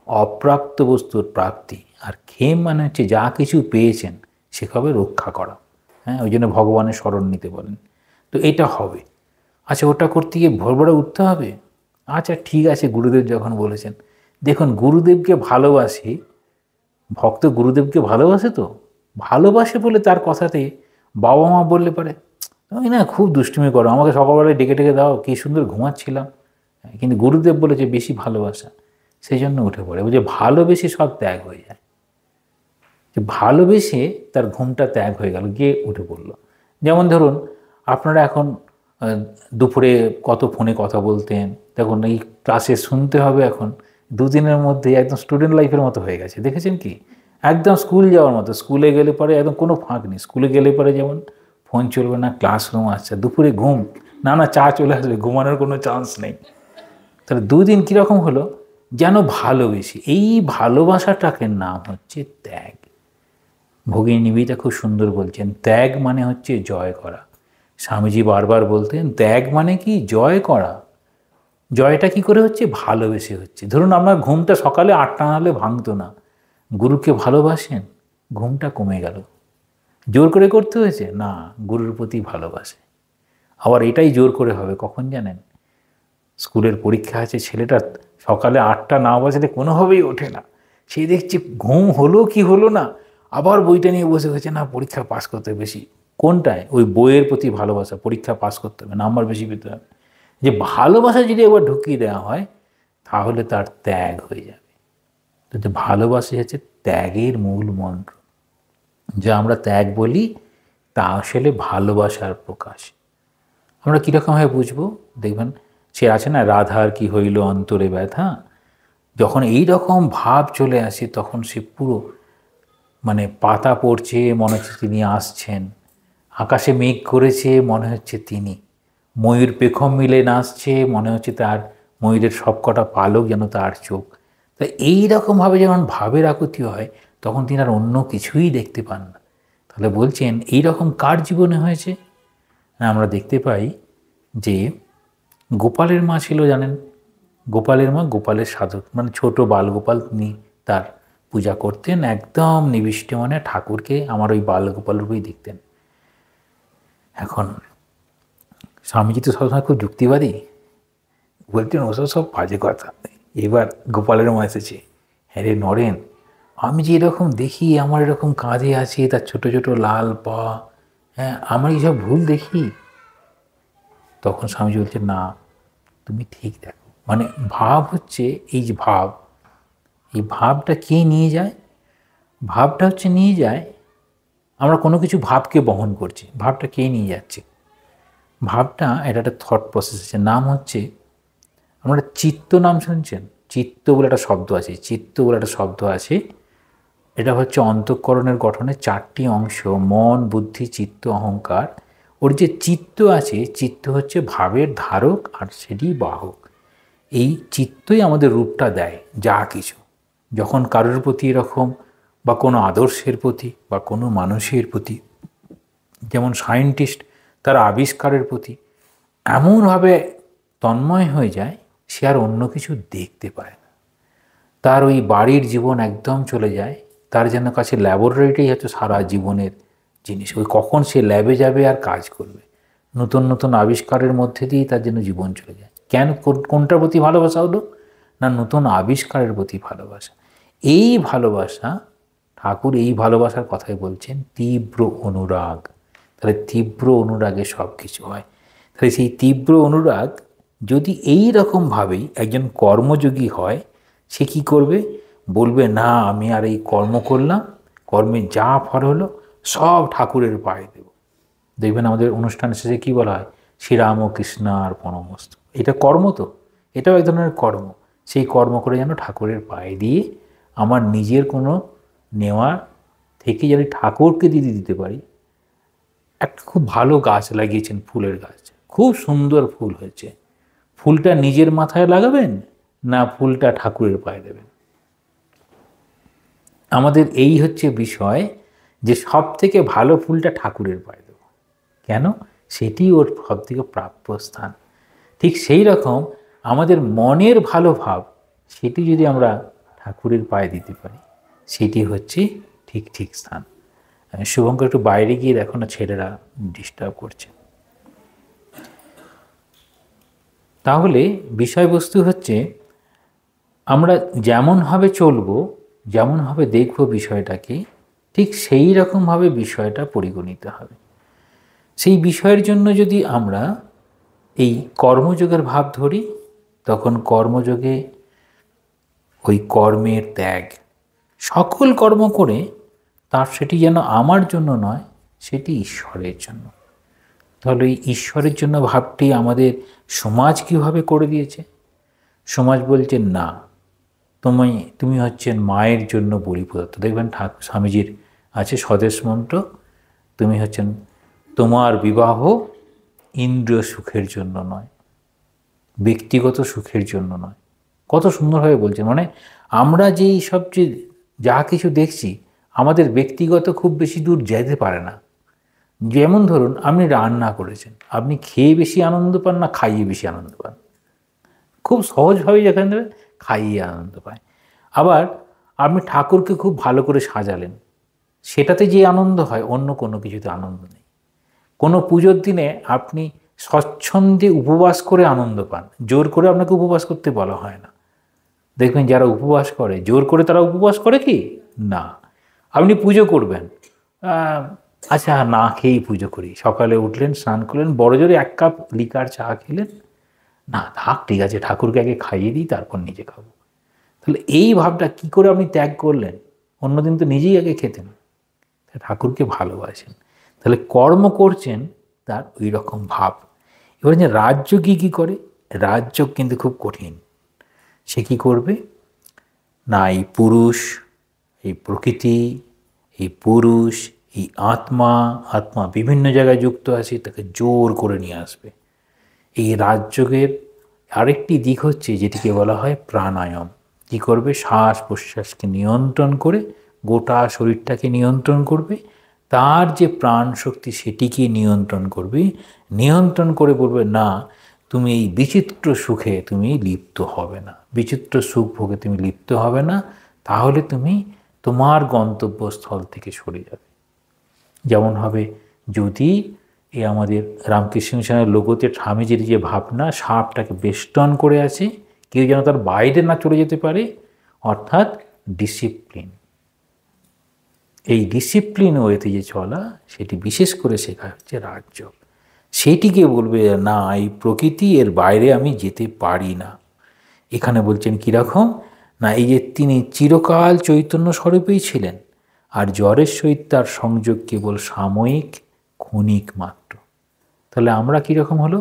অপ্রাপ্ত বস্তুর প্রাপ্তি, আর ক্ষেম মানে হচ্ছে যা কিছু পেয়েছেন সেভাবে রক্ষা করা। হ্যাঁ, ওই জন্য ভগবানের স্মরণ নিতে বলেন। তো এটা হবে। আচ্ছা, ওটা করতে গিয়ে ভোরবেলা উঠতে হবে? আচ্ছা ঠিক আছে, গুরুদেব যখন বলেছেন। দেখুন, গুরুদেবকে ভালোবাসি, ভক্ত গুরুদেবকে ভালোবাসে, তো ভালোবাসে বলে তার কথাতে বাবা মা বললে পারে, তুমি না খুব দুষ্টুমি করো, আমাকে সকালবেলায় ডেকে ডেকে দাও, কী সুন্দর ঘুমাচ্ছিলাম, কিন্তু গুরুদেব বলেছে বেশি ভালোবাসা, সেই জন্য উঠে পড়ে। বলছে ভালোবেসে সব ত্যাগ হয়ে যায়। যে ভালোবেসে তার ঘুমটা ত্যাগ হয়ে গেল, গিয়ে উঠে পড়ল। যেমন ধরুন আপনারা এখন দুপুরে কত ফোনে কথা বলতেন, দেখুন এই ক্লাসে শুনতে হবে এখন দুদিনের মধ্যে একদম স্টুডেন্ট লাইফের মতো হয়ে গেছে। দেখেছেন কি? একদম স্কুল যাওয়ার মতো। স্কুলে গেলে পরে একদম কোনো ফাঁক নেই। স্কুলে গেলে পরে যেমন ফোন চলবে না, ক্লাসরুম আসছে, দুপুরে ঘুম, না না চা চলে আসবে, ঘুমানোর কোনো চান্স নেই। তাহলে দুদিন কীরকম হলো, যেন ভালোবেসে। এই ভালোবাসাটাকে নাম হচ্ছে ত্যাগ। ভগিনী নিবেদিতা খুব সুন্দর বলছেন, ত্যাগ মানে হচ্ছে জয় করা। স্বামীজি বারবার বলতেন, ত্যাগ মানে কি? জয় করা। জয়টা কি করে হচ্ছে? ভালোবেসে হচ্ছে। ধরুন আপনার ঘুমটা সকালে 8টা না হলে ভাঙতো না, গুরুকে ভালোবাসেন, ঘুমটা কমে গেল। জোর করে করতে হয়েছে? না, গুরুর প্রতি ভালোবাসে। আবার এটাই জোর করে হবে কখন জানেন? স্কুলের পরীক্ষা আছে, ছেলেটা সকালে 8টা না বাজলে কোনোভাবেই ওঠে না, সে দেখছে ঘুম হলো কি হলো না, আবার বইটা নিয়ে বসে গেছে, না পরীক্ষা পাস করতে হবে বেশি। কোনটায়? ওই বইয়ের প্রতি ভালোবাসা, পরীক্ষা পাস করতে হবে, নাম্বার বেশি পেতে হবে। যে ভালোবাসা যদি একবার ঢুকিয়ে দেওয়া হয় তাহলে তার ত্যাগ হয়ে যাবে। তো ভালোবাসা হচ্ছে ত্যাগের মূল মন্ত্র। যা আমরা ত্যাগ বলি তা আসলে ভালোবাসার প্রকাশ। আমরা কীরকমভাবে বুঝবো? দেখবেন সে আছে না, রাধার কি হইল অন্তরে ব্যথা, যখন এই রকম ভাব চলে আসে তখন সে পুরো মানে পাতা পড়ছে, মনে হচ্ছে তিনি আসছেন, আকাশে মেঘ করেছে, মনে হচ্ছে তিনি, ময়ূর পেখম মিলে নাচছে, মনে হচ্ছে তার ময়ূরের সবকটা পালক যেন তার চোখ। তা এইরকমভাবে যখন ভাবের আকুতি হয় তখন তিনি আর অন্য কিছুই দেখতে পান না। তাহলে বলছেন এইরকম কার জীবনে হয়েছে? আমরা দেখতে পাই যে গোপালের মা ছিল, জানেন, গোপালের মা, গোপালের সাধক, মানে ছোট বালগোপাল, তিনি তার পূজা করতেন একদম নিবিষ্ট মনে, ঠাকুরকে আমার ওই বালগোপাল রূপেই দেখতেন। এখন স্বামীজি তো সবসময় খুব যুক্তিবাদী, বলতেন ওসব সব বাজে কথা। এবার গোপালের মা এসেছে, হ্যাঁ রে নরেন, আমি যে এরকম দেখি, আমার এরকম কাঁধে আছে তার ছোট ছোট লাল পা, হ্যাঁ আমার এইসব ভুল দেখি? তখন স্বামীজি বলছে, না তুমি ঠিক দেখো। মানে ভাব হচ্ছে এই যে ভাব, এই ভাবটা কে নিয়ে যায়? ভাবটা হচ্ছে নিয়ে যায়, আমরা কোনো কিছু ভাবকে বহন করছি, ভাবটা কে নিয়ে যাচ্ছে? ভাবটা এটা একটা থট প্রসেস আছে, নাম হচ্ছে, আমরা চিত্ত নাম শুনছেন? চিত্ত বলে একটা শব্দ আছে, চিত্ত বলে একটা শব্দ আছে। এটা হচ্ছে অন্তঃকরণের গঠনের 4টি অংশ, মন, বুদ্ধি, চিত্ত, অহংকার। ওর যে চিত্ত আছে, চিত্ত হচ্ছে ভাবের ধারক আর সেটি বাহক। এই চিত্তই আমাদের রূপটা দেয় যা কিছু। যখন কারোর প্রতি এরকম, বা কোনো আদর্শের প্রতি, বা কোনো মানুষের প্রতি, যেমন সায়েন্টিস্ট তার আবিষ্কারের প্রতি এমনভাবে তন্ময় হয়ে যায়, সে আর অন্য কিছু দেখতে পায় না। তার ওই বাড়ির জীবন একদম চলে যায়, তার যেন কাছে ল্যাবরেটরিটাই হচ্ছে সারা জীবনের জিনিস। ওই কখন সে ল্যাবে যাবে আর কাজ করবে, নতুন নতুন আবিষ্কারের মধ্যে দিয়েই তার যেন জীবন চলে যায়। কেন? কোনটার প্রতি ভালোবাসা হলো? না, নতুন আবিষ্কারের প্রতি ভালোবাসা। এই ভালোবাসা, ঠাকুর এই ভালোবাসার কথাই বলছেন, তীব্র অনুরাগ। তাহলে তীব্র অনুরাগে সব কিছু হয়। তাহলে সেই তীব্র অনুরাগ যদি এই রকমভাবেই একজন কর্মযোগী হয়, সে কি করবে? বলবে, না আমি আর এই কর্ম করলাম, কর্মে যা ফল হলো সব ঠাকুরের পায়ে দেব। দেখবেন আমাদের অনুষ্ঠান শেষে কী বলা হয়? শ্রীরাম ও কৃষ্ণার পরমস্তু। এটা কর্ম তো, এটাও এক ধরনের কর্ম। সেই কর্ম করে যেন ঠাকুরের পায়ে দিয়ে আমার নিজের কোনো নেওয়া থেকে যেন ঠাকুরকে দিতে পারি। একটা খুব ভালো গাছ লাগিয়েছেন, ফুলের গাছ, খুব সুন্দর ফুল হয়েছে। ফুলটা নিজের মাথায় লাগাবেন, না ফুলটা ঠাকুরের পায়ে দেবেন? আমাদের এই হচ্ছে বিষয়, যে সব থেকে ভালো ফুলটা ঠাকুরের পায়ে দেব। কেন? সেটি ওর সব থেকে প্রাপ্য স্থান। ঠিক সেই রকম আমাদের মনের ভালো ভাব, সেটি যদি আমরা ঠাকুরের পায়ে দিতে পারি, সেটি হচ্ছে ঠিক ঠিক স্থান। শুভঙ্কর একটু বাইরে গিয়ে দেখো না, ছেলেরা ডিস্টার্ব করছে। তাহলে বিষয়বস্তু হচ্ছে, আমরা যেমনভাবে চলবো, যেমনভাবে দেখব বিষয়টাকে, ঠিক সেই রকমভাবে বিষয়টা পরিগণিত হবে। সেই বিষয়ের জন্য যদি আমরা এই কর্মযোগের ভাব ধরি, তখন কর্মযোগে ওই কর্মের ত্যাগ, সকল কর্ম করে তার সেটি যেন আমার জন্য নয়, সেটি ঈশ্বরের জন্য। তাহলে এই ঈশ্বরের জন্য ভাবটি আমাদের সমাজ কীভাবে করে দিয়েছে? সমাজ বলছে, না তুমি হচ্ছেন মায়ের জন্য বলি প্রদত্ত। দেখবেন ঠাকুর স্বামীজির আছে স্বদেশ মন্ত্র, তুমি হচ্ছেন, তোমার বিবাহ ইন্দ্রিয় সুখের জন্য নয়, ব্যক্তিগত সুখের জন্য নয়। কত সুন্দরভাবে বলছেন। মানে আমরা যেই সব যে যা কিছু দেখছি, আমাদের ব্যক্তিগত খুব বেশি দূর যেতে পারে না। যেমন ধরুন, আপনি রান্না করেছেন, আপনি খেয়ে বেশি আনন্দ পান না খাইয়ে বেশি আনন্দ পান? খুব সহজভাবেই যেখানে দেবে, খাইয়ে আনন্দ পায়। আবার আপনি ঠাকুরকে খুব ভালো করে সাজালেন, সেটাতে যে আনন্দ হয়, অন্য কোনো কিছুতে আনন্দ নেই। কোনো পুজোর দিনে আপনি স্বচ্ছন্দে উপবাস করে আনন্দ পান, জোর করে আপনাকে উপবাস করতে বলা হয় না। দেখবেন যারা উপবাস করে, জোর করে তারা উপবাস করে কি না। আপনি পুজো করবেন, আচ্ছা না খেয়েই পুজো করি, সকালে উঠলেন, স্নান করলেন, বড় জোরে 1 কাপ লিকার চা খেলেন, না থাক ঠিক আছে, ঠাকুরকে আগে খাইয়ে দিই, তারপর নিজে খাবো। তাহলে এই ভাবটা কি করে আপনি ত্যাগ করলেন? অন্যদিন তো নিজেই আগে খেতেন। ঠাকুরকে ভালোবাসেন, তাহলে কর্ম করছেন তার ওই রকম ভাব। এবার যে রাজযোগী কী করে? রাজযোগ কিন্তু খুব কঠিন। সে কী করবে? না এই পুরুষ, এই প্রকৃতি, এই পুরুষ, এই আত্মা বিভিন্ন জায়গায় যুক্ত আছে, তাকে জোর করে নিয়ে আসবে। এই রাজযোগের আরেকটি দিক হচ্ছে, যেটিকে বলা হয় প্রাণায়াম। কী করবে? শ্বাস প্রশ্বাসকে নিয়ন্ত্রণ করে গোটা শরীরটাকে নিয়ন্ত্রণ করবে, তার যে প্রাণ শক্তি সেটিকে নিয়ন্ত্রণ করবে, নিয়ন্ত্রণ করে বলবে, না তুমি এই বিচিত্র সুখে তুমি লিপ্ত হবে না, বিচিত্র সুখ ভোগে তুমি লিপ্ত হবে না, তাহলে তুমি তোমার গন্তব্যস্থল থেকে সরে যাবে। যেমন হবে, যদি এই আমাদের রামকৃষ্ণ মিশনের লোগোতে স্বামীজির যে ভাবনা, সাপটাকে বেষ্টন করে আছে, কেউ যেন তার বাইরে না চলে যেতে পারে, অর্থাৎ ডিসিপ্লিন। এই ডিসিপ্লিন ওয়েতে যে চলা, সেটি বিশেষ করে শেখা হচ্ছে রাজযোগ। সেটিকে বলবে, না এই প্রকৃতি, এর বাইরে আমি যেতে পারি না। এখানে বলছেন কীরকম? না এই যে তিনি চিরকাল চৈতন্য স্বরূপেই ছিলেন, আর জ্বরের সহিত তার সংযোগ কেবল সাময়িক ক্ষণিক মাত্র। তাহলে আমরা কীরকম হলো?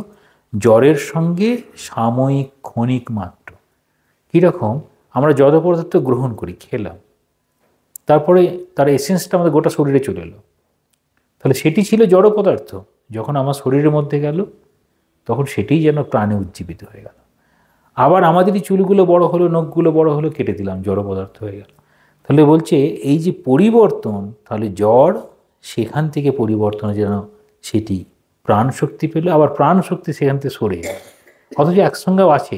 জ্বরের সঙ্গে সাময়িক ক্ষণিক মাত্র। কীরকম? আমরা জড় পদার্থ গ্রহণ করি, খেলাম, তারপরে তার এসেন্সটা আমাদের গোটা শরীরে চলে এলো, তাহলে সেটি ছিল জড় পদার্থ। যখন আমার শরীরের মধ্যে গেল তখন সেটিই যেন প্রাণে উজ্জীবিত হয়ে গেল। আবার আমাদেরই চুলগুলো বড় হলো, নখগুলো বড় হলো, কেটে দিলাম, জড় পদার্থ হয়ে গেল। তাহলে বলছে এই যে পরিবর্তন, তাহলে জড় সেখান থেকে পরিবর্তন যেন সেটি প্রাণ শক্তি পেল, আবার প্রাণ শক্তি সেখান থেকে সরে গেল, অথচ একসঙ্গেও আছে।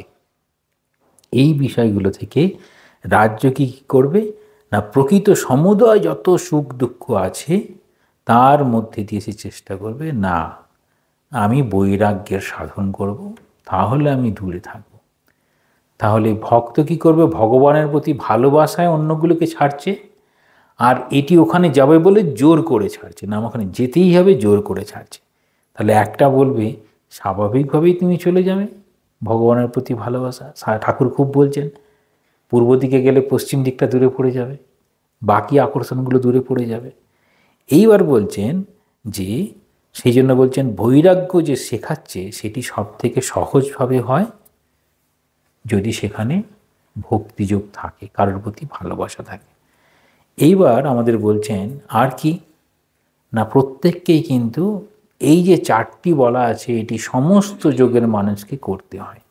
এই বিষয়গুলো থেকে রাজ্য কি করবে না, প্রকৃত সমুদয় যত সুখ দুঃখ আছে তার মধ্যে দিয়ে সে চেষ্টা করবে, না আমি বৈরাগ্যের সাধন করব, তাহলে আমি দূরে থাকব। তাহলে ভক্ত কি করবে? ভগবানের প্রতি ভালোবাসায় অন্যগুলোকে ছাড়ছে, আর এটি ওখানে যাবে বলে জোর করে ছাড়ছে না, ওখানে যেতেই হবে, জোর করে ছাড়ছে। তাহলে একটা বলবে স্বাভাবিকভাবেই তুমি চলে যাবে, ভগবানের প্রতি ভালোবাসা, ঠাকুর খুব বলছেন পূর্ব দিকে গেলে পশ্চিম দিকটা দূরে পড়ে যাবে, বাকি আকর্ষণগুলো দূরে পড়ে যাবে। এইবার বলছেন যে সেই জন্য বলছেন বৈরাগ্য যে শেখাচ্ছে সেটি সব থেকে সহজভাবে হয় যদি সেখানে ভক্তিযোগ থাকে, কারোর প্রতি ভালোবাসা থাকে। এইবার আমাদের বলছেন আর কি না, প্রত্যেককেই কিন্তু এই যে চারটি বলা আছে এটি সমস্ত যোগের মানুষকে করতে হয়,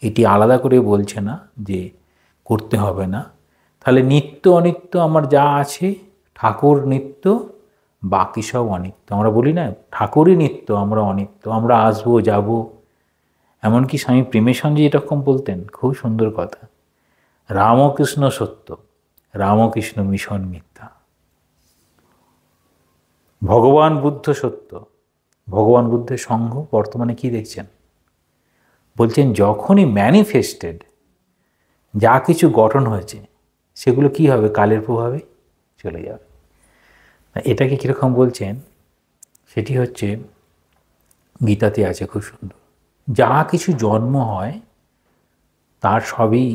এটি আলাদা করে বলছে না যে করতে হবে না। তাহলে নিত্য অনিত্য আমার যা আছে, ঠাকুর নিত্য, বাকি সব অনিত্য। আমরা বলি না ঠাকুরই নিত্য, আমরা অনিত্য, আমরা আসবো যাব। এমনকি স্বামী প্রেমেশনজি এরকম বলতেন, খুব সুন্দর কথা, রামকৃষ্ণ সত্য, রামকৃষ্ণ মিশন মিথ্যা। ভগবান বুদ্ধ সত্য, ভগবান বুদ্ধের সঙ্ঘ বর্তমানে কি দেখছেন? বলছেন যখনই ম্যানিফেস্টেড যা কিছু গঠন হয়েছে সেগুলো কি হবে? কালের প্রভাবে চলে যাবে। এটাকে কীরকম বলছেন? সেটি হচ্ছে গীতাতে আছে খুব সুন্দর, যা কিছু জন্ম হয় তার সবই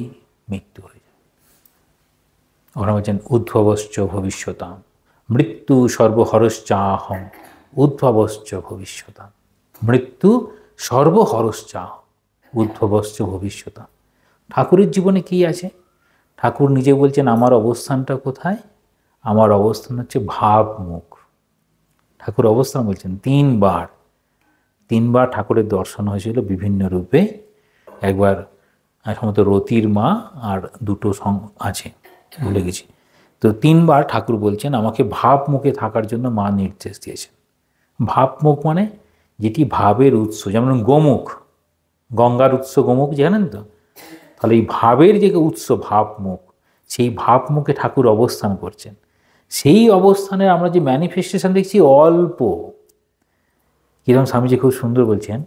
মৃত্যু হয়ে যায়। ওরা বলছেন উদ্ভবশ্চ ভবিষ্যতাম, মৃত্যু সর্বহরশ্চাহম উদ্ভবশ্চ ভবিষ্যতাম। মৃত্যু সর্বহরশ্চাহম উদ্ভবশ্চ ভবিষ্যতাম। ঠাকুরের জীবনে কি আছে? ঠাকুর নিজে বলছেন আমার অবস্থানটা কোথায়? আমার অবস্থান হচ্ছে ভাবমুখ। ঠাকুর অবস্থান বলছেন তিনবার ঠাকুরের দর্শন হয়েছিল বিভিন্ন রূপে। একবার সম্ভবত রতির মা আর দুটো আছে, ভুলে গেছি। তো তিনবার ঠাকুর বলছেন আমাকে ভাবমুখে থাকার জন্য মা নির্দেশ দিয়েছেন। ভাবমুখ মানে যেটি ভাবের উৎস, যেমন গোমুখ, গঙ্গার উৎস গোমুখ জানেন তো? তাহলে এই ভাবের যে উৎস ভাবমুখ, সেই ভাবমুখে ঠাকুর অবস্থান করছেন। সেই অবস্থানে আমরা যে ম্যানিফেস্টেশন দেখছি অল্প, কিরম স্বামীজি খুব সুন্দর বলছেন,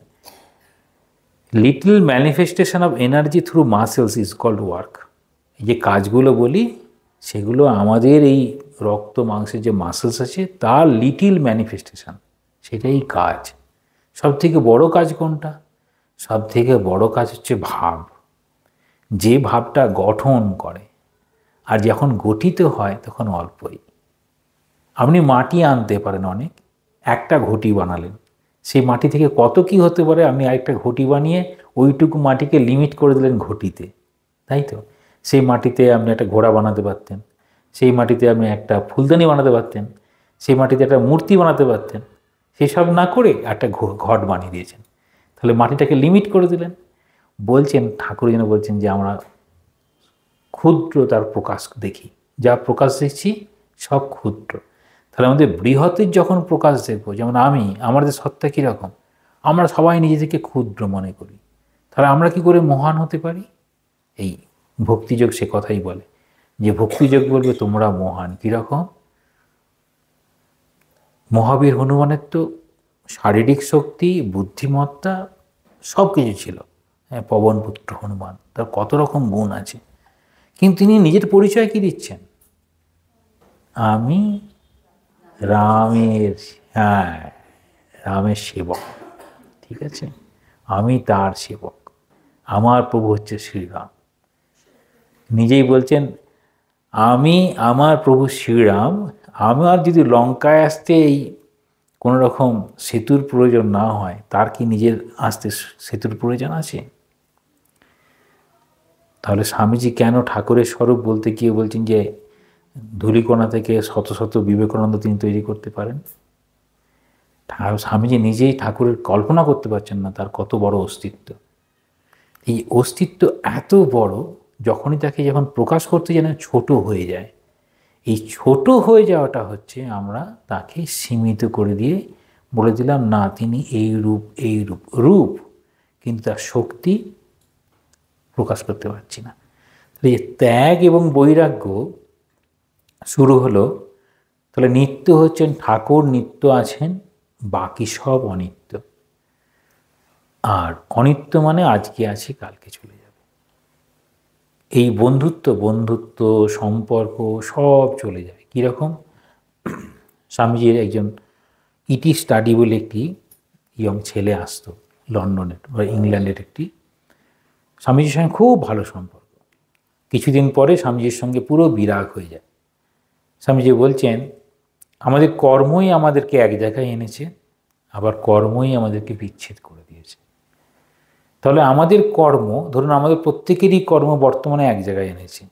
little manifestation of energy through muscles is called work. এই যে কাজগুলো বলি সেগুলো আমাদের এই রক্ত মাংসের যে মাসেলস আছে তার লিটিল ম্যানিফেস্টেশন, সেটাই কাজ। সব থেকে বড় কাজ কোনটা? সব থেকে বড় কাজ হচ্ছে ভাব, যে ভাবটা গঠন করে, আর যখন গঠিত হয় তখন অল্পই। আপনি মাটি আনতে পারেন অনেক, একটা ঘটি বানালেন, সেই মাটি থেকে কত কি হতে পারে, আপনি আরেকটা ঘটি বানিয়ে ওইটুকু মাটিকে লিমিট করে দিলেন ঘটিতে, তাই তো? সেই মাটিতে আপনি একটা ঘোড়া বানাতে পারতেন, সেই মাটিতে আপনি একটা ফুলদানি বানাতে পারতেন, সেই মাটিতে একটা মূর্তি বানাতে পারতেন, সেসব না করে একটা ঘট বানিয়ে দিয়েছেন। তাহলে মাটিটাকে লিমিট করে দিলেন। বলছেন ঠাকুর যেন বলছেন যে আমরা ক্ষুদ্র তার প্রকাশ দেখি, যা প্রকাশ দেখছি সব ক্ষুদ্র। তাহলে আমাদের বৃহতের যখন প্রকাশ দেখব, যেমন আমাদের সত্তা কীরকম, আমরা সবাই নিজেদেরকে ক্ষুদ্র মনে করি, তাহলে আমরা কি করে মহান হতে পারি? এই ভক্তিযোগ সে কথাই বলে যে ভক্তিযোগ বলবে তোমরা মহান। কীরকম? মহাবীর হনুমানের তো শারীরিক শক্তি, বুদ্ধিমত্তা সব কিছু ছিল, হ্যাঁ, পবনপুত্র হনুমান, তার কত রকম গুণ আছে, কিন্তু তিনি নিজের পরিচয় কি দিচ্ছেন? আমি রামের সেবক, ঠিক আছে, আমি তার সেবক, আমার প্রভু হচ্ছে শ্রীরাম। নিজেই বলছেন, আমি আমার প্রভু শ্রীরাম, আমার যদি লঙ্কায় আসতে এই কোনো রকম সেতুর প্রয়োজন না হয়, তার কি নিজের আসতে সেতুর প্রয়োজন আছে? তাহলে স্বামীজি কেন ঠাকুরের স্বরূপ বলতে গিয়ে বলছেন যে ধূলিকণা থেকে শত শত বিবেকানন্দ তিনি তৈরি করতে পারেন? স্বামীজি নিজেই ঠাকুরের কল্পনা করতে পারছেন না তার কত বড় অস্তিত্ব। এই অস্তিত্ব এত বড়, যখনই তাকে যখন প্রকাশ করতে যেন ছোট হয়ে যায়, এই ছোট হয়ে যাওয়াটা হচ্ছে আমরা তাকে সীমিত করে দিয়ে বলে দিলাম না তিনি এই রূপ, এই রূপ রূপ, কিন্তু তার শক্তি প্রকাশ করতে পারছি না। তাহলে ত্যাগ এবং বৈরাগ্য শুরু হলো। তাহলে নিত্য হচ্ছেন ঠাকুর, নিত্য আছেন, বাকি সব অনিত্য। আর অনিত্য মানে আজকে আছে কালকে চলে যাবে। এই বন্ধুত্ব সম্পর্ক সব চলে যায়। কীরকম? স্বামীজির একজন ইটি স্টাডি বলে একটি ইয়ং ছেলে আসতো লন্ডনের বা ইংল্যান্ডের একটি, স্বামীজির সঙ্গে খুব ভালো সম্পর্ক। কিছুদিন পরে স্বামীজির সঙ্গে পুরো বিরাগ হয়ে যায়। স্বামীজি বলছেন, আমাদের কর্মই আমাদেরকে এক জায়গায় এনেছে, আবার কর্মই আমাদেরকে বিচ্ছেদ করে দিয়েছে। তাহলে আমাদের কর্ম, ধরুন আমাদের প্রত্যেকেরই কর্ম বর্তমানে এক জায়গায় এনেছে,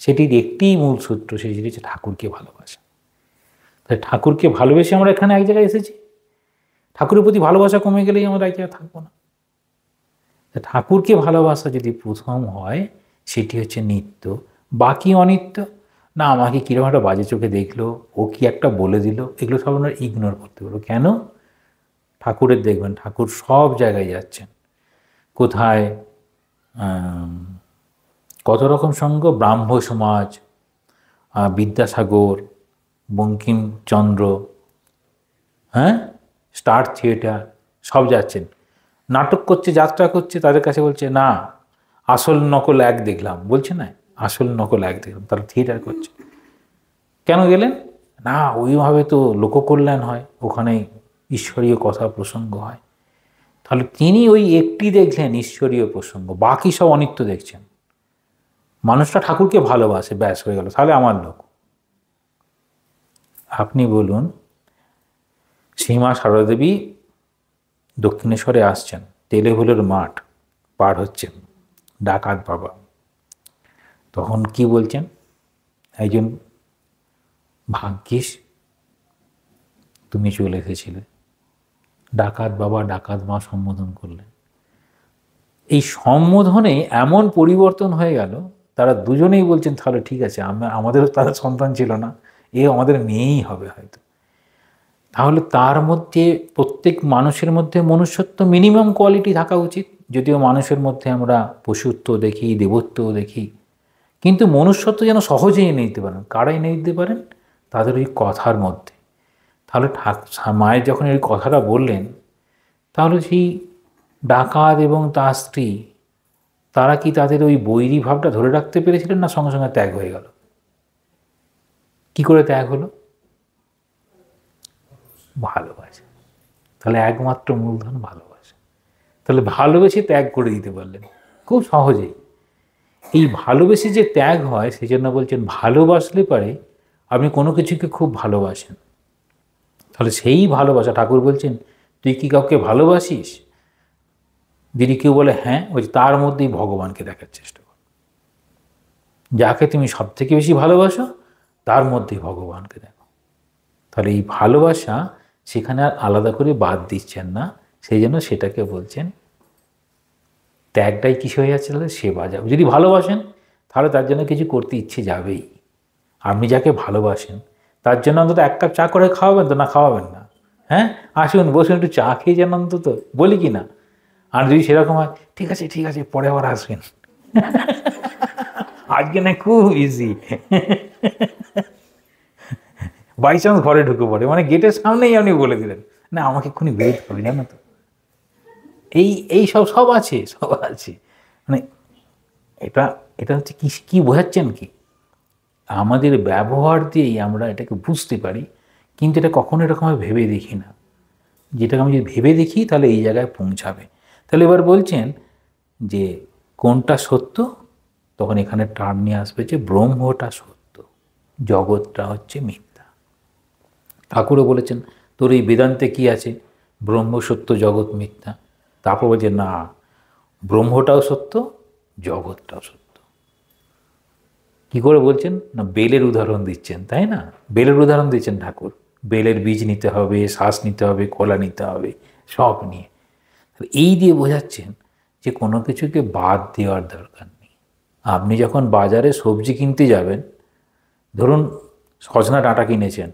সেটির একটিই মূল সূত্র, সেটি হচ্ছে ঠাকুরকে ভালোবাসা। তাই ঠাকুরকে ভালোবেসে আমরা এখানে এক জায়গায় এসেছি। ঠাকুরের প্রতি ভালোবাসা কমে গেলেই আমরা এক জায়গায় থাকবো না। ঠাকুরকে ভালোবাসা যদি প্রথম হয়, সেটি হচ্ছে নিত্য, বাকি অনিত্য। না আমাকে কীরকম একটা বাজে চোখে দেখলো, ও কি একটা বলে দিল, এগুলো সব আমরা ইগনোর করতে পারবো। কেন? ঠাকুরের দেখবেন ঠাকুর সব জায়গায় যাচ্ছেন। কোথায় কত রকম সঙ্গ, ব্রাহ্ম সমাজ, বিদ্যাসাগর, বঙ্কিমচন্দ্র, হ্যাঁ, স্টার থিয়েটার, সব যাচ্ছেন। নাটক করছে, যাত্রা করছে, তাদের কাছে বলছে না আসল নকল এক দেখলাম, বলছে না আসল নকল এক দেখলাম, তারা থিয়েটার করছে। কেন গেলেন? না ওইভাবে তো লোককল্যাণ হয়, ওখানে ঈশ্বরীয় কথা প্রসঙ্গ হয়। তাহলে তিনি ওই একটি দেখলেন ঈশ্বরীয় প্রসঙ্গ, বাকি সব অনিত্য দেখছেন। মানুষটা ঠাকুরকে ভালোবাসে, ব্যাস হয়ে গেল, তাহলে আমার লোক। আপনি বলুন, শ্রীমা সারদা দেবী দক্ষিণেশ্বরে আসছেন, তেলেহুলের মাঠ পার হচ্ছেন, ডাকাত বাবা তখন কি বলছেন? একজন ভাগ্যিস তুমি চলে এসেছিলে। ডাকাত বাবা ডাকাত মা সম্বোধন করলেন। এই সম্বোধনে এমন পরিবর্তন হয়ে গেল, তারা দুজনেই বলছেন তাহলে ঠিক আছে, আমাদেরও তারা সন্তান ছিল না, এ আমাদের মেয়েই হবে হয়তো। তাহলে তার মধ্যে, প্রত্যেক মানুষের মধ্যে মনুষ্যত্ব মিনিমাম কোয়ালিটি থাকা উচিত। যদিও মানুষের মধ্যে আমরা পশুত্ব দেখি, দেবত্বও দেখি, কিন্তু মনুষ্যত্ব যেন সহজেই এনে দিতে পারেন। কারা এনে দিতে পারেন? তাদের ওই কথার মধ্যে। তাহলে মায়ের যখন এই কথাটা বললেন, তাহলে সেই ডাকাত এবং তার স্ত্রী, তারা কি তাদের ওই বৈরী ভাবটা ধরে রাখতে পেরেছিলেন, না সঙ্গে সঙ্গে ত্যাগ হয়ে গেল? কি করে ত্যাগ হলো? ভালোবাসা। তাহলে একমাত্র মূলধন ভালোবাসা। তাহলে ভালোবেসে ত্যাগ করে দিতে পারলেন খুব সহজেই। এই ভালোবেসে যে ত্যাগ হয়, সেই জন্য বলছেন ভালোবাসলে পারে আপনি কোনো কিছুকে খুব ভালোবাসেন। তাহলে সেই ভালোবাসা, ঠাকুর বলছেন তুই কি কাউকে ভালোবাসিস? যদি কেউ বলে হ্যাঁ, ওই তার মধ্যেই ভগবানকে দেখার চেষ্টা কর। যাকে তুমি সব থেকে বেশি ভালোবাসো, তার মধ্যেই ভগবানকে দেখো। তাহলে এই ভালোবাসা সেখানে আর আলাদা করে বাদ দিচ্ছেন না, সেই জন্য সেটাকে বলছেন ত্যাগটাই কিছু হয়ে যাচ্ছে, তাহলে সেবা যাবে। যদি ভালোবাসেন তাহলে তার জন্য কিছু করতে ইচ্ছে যাবেই। আপনি যাকে ভালোবাসেন তার জন্য অন্তত এক কাপ চা করে খাওয়াবেন তো? না খাওয়াবেন না? হ্যাঁ, আসুন বসুন একটু চা খেয়ে যান অন্তত, বলি কি না? আর যদি সেরকম হয়, ঠিক আছে ঠিক আছে পরে আবার আসবেন, আজকে না খুব ইজি, বাই চান্স ঘরে ঢুকে পড়ে, মানে গেটের সামনেই আপনি বলে দিলেন না আমাকে এক্ষুনি বেরোতে হবে, জানো তো। এই সব আছে, সব আছে। মানে এটা হচ্ছে কি বোঝাচ্ছেন কি? আমাদের ব্যবহার দিয়েই আমরা এটাকে বুঝতে পারি, কিন্তু এটা কখনো এরকমভাবে ভেবে দেখি না। যেটাকে আমি যদি ভেবে দেখি তাহলে এই জায়গায় পৌঁছাবে। তাহলে এবার বলছেন যে কোনটা সত্য, তখন এখানে টার্ম নিয়ে আসবে যে ব্রহ্মটা সত্য, জগৎটা হচ্ছে মিথ্যা। ঠাকুরও বলেছেন তোর এই বেদান্তে কি আছে, ব্রহ্ম সত্য জগৎ মিথ্যা। তারপর বলছে না, ব্রহ্মটাও সত্য, জগৎটাও সত্য। কি করে বলছেন না, বেলের উদাহরণ দিচ্ছেন, তাই না? বেলের উদাহরণ দিচ্ছেন ঠাকুর। বেলের বীজ নিতে হবে, শ্বাস নিতে হবে, কলা নিতে হবে, সব নিয়ে এই দিয়ে বোঝাচ্ছেন যে কোনো কিছুকে বাদ দেওয়ার দরকার নেই। আপনি যখন বাজারে সবজি কিনতে যাবেন, ধরুন সজনা ডাঁটা কিনেছেন,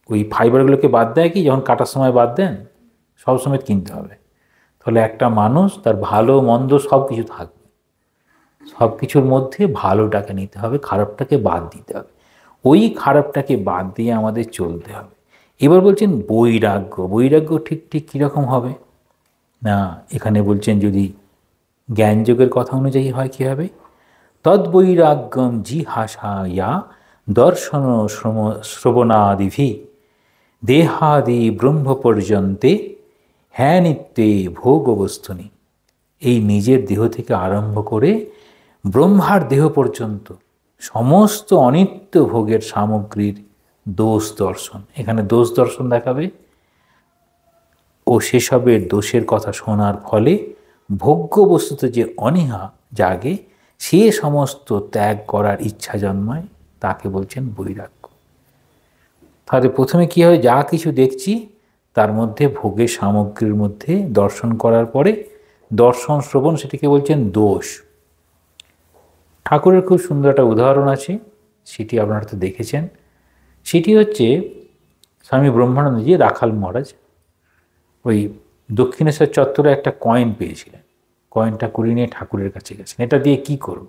ওই ফাইবারগুলোকে বাদ দেয় কি যখন কাটার সময় বাদ দেন? সব সময় কিনতে হবে। তাহলে একটা মানুষ তার ভালো মন্দ সব কিছু থাকবে, সব কিছুর মধ্যে ভালোটাকে নিতে হবে, খারাপটাকে বাদ দিতে হবে। ওই খারাপটাকে বাদ দিয়ে আমাদের চলতে হবে। এবার বলছেন বৈরাগ্য। বৈরাগ্য ঠিক ঠিক কীরকম হবে না, এখানে বলছেন যদি জ্ঞানযোগের কথা অনুযায়ী হয় কী হবে, তদ্বৈরাগ্যম জিহাসা দর্শন শ্রবণাদিভি দেহাদি ব্রহ্ম পর্যন্তে হ্যাঁ নিত্যে ভোগবস্তুনি। এই নিজের দেহ থেকে আরম্ভ করে ব্রহ্মার দেহ পর্যন্ত সমস্ত অনিত্য ভোগের সামগ্রীর দোষ দর্শন। এখানে দোষ দর্শন দেখাবে ও সেসবের দোষের কথা শোনার ফলে ভোগ্য বস্তুতে যে অনীহা জাগে, সে সমস্ত ত্যাগ করার ইচ্ছা জন্মায়, তাকে বলছেন বৈরাগ্য। তাহলে প্রথমে কী হয়, যা কিছু দেখছি তার মধ্যে ভোগের সামগ্রীর মধ্যে দর্শন করার পরে দর্শন শ্রবণ, সেটিকে বলছেন দোষ। ঠাকুরের খুব সুন্দর একটা উদাহরণ আছে, সেটি আপনারা তো দেখেছেন। সেটি হচ্ছে স্বামী ব্রহ্মানন্দজি রাখাল মহারাজ ওই দক্ষিণেশ্বর চত্বরে একটা কয়েন পেয়েছিলেন। কয়েনটা কুড়িয়ে নিয়ে ঠাকুরের কাছে গেছেন, এটা দিয়ে কি করব?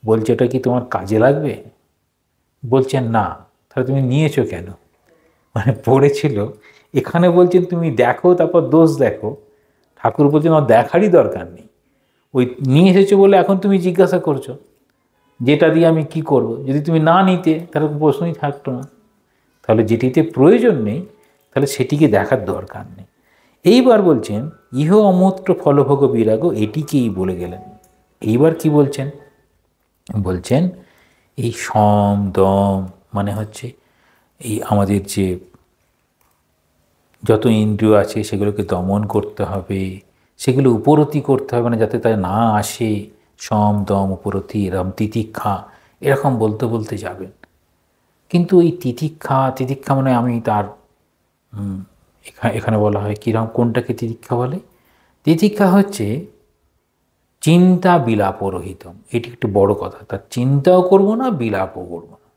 বলছে এটা কি তোমার কাজে লাগবে? বলছেন না। তাহলে তুমি নিয়েছো কেন? মানে পড়েছিল, এখানে বলছেন তুমি দেখো, তারপর দোষ দেখো। ঠাকুর বলছেন আমার দেখারই দরকার নেই, ওই নিয়ে এসেছো বলে এখন তুমি জিজ্ঞাসা করছো যেটা দিয়ে আমি কি করব। যদি তুমি না নিতে তাহলে প্রশ্নই থাকতো না। তাহলে যেটিতে প্রয়োজন নেই তাহলে সেটিকে দেখার দরকার নেই। এইবার বলছেন ইহ অমূত্র ফলভোগ বিরাগ, এটিকেই বলে গেলেন। এইবার কি বলছেন? বলছেন এই সম দম মানে হচ্ছে এই আমাদের যে যত ইন্দ্রিয় আছে সেগুলোকে দমন করতে হবে, সেগুলো উপরতি করতে হবে, না যাতে তা না আসে। সম দম উপরতি, এরকম তিতিক্ষা, এরকম বলতে বলতে যাবেন। কিন্তু এই তিতিক্ষা মানে আমি তার এখানে বলা হয় কীরকম, কোনটাকে তিতিক্ষা বলে? তিতিক্ষা হচ্ছে চিন্তা বিলাপ রহিতম। এটি একটু বড় কথা, তার চিন্তাও করব না, বিলাপও করব না।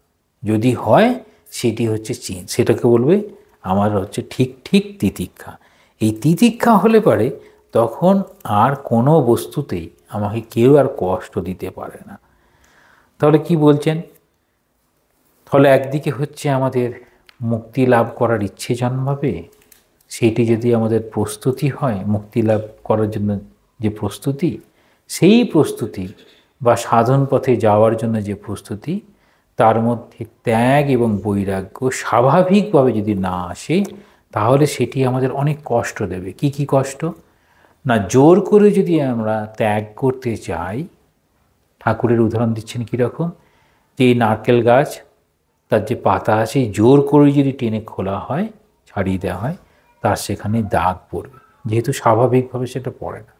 যদি হয় সেটি হচ্ছে সেটাকে বলবে আমার হচ্ছে ঠিক ঠিক তিতিক্ষা। এই তিতিক্ষা হলে পারে তখন আর কোনো বস্তুতেই আমাকে কেউ আর কষ্ট দিতে পারে না। তাহলে কি বলছেন? তাহলে একদিকে হচ্ছে আমাদের মুক্তি লাভ করার ইচ্ছে জন্মাবে, সেটি যদি আমাদের প্রস্তুতি হয়, মুক্তি লাভ করার জন্য যে প্রস্তুতি, সেই প্রস্তুতি বা সাধন পথে যাওয়ার জন্য যে প্রস্তুতি, তার মধ্যে ত্যাগ এবং বৈরাগ্য স্বাভাবিকভাবে যদি না আসে, তাহলে সেটি আমাদের অনেক কষ্ট দেবে। কি কি কষ্ট? না, জোর করে যদি আমরা ত্যাগ করতে চাই, ঠাকুরের উদাহরণ দিচ্ছেন কীরকম, যে এই নারকেল গাছ, তার যে পাতা আছে জোর করে যদি টেনে খোলা হয়, ছাড়িয়ে দেওয়া হয়, তার সেখানে দাগ পড়বে, যেহেতু স্বাভাবিকভাবে সেটা পড়ে না।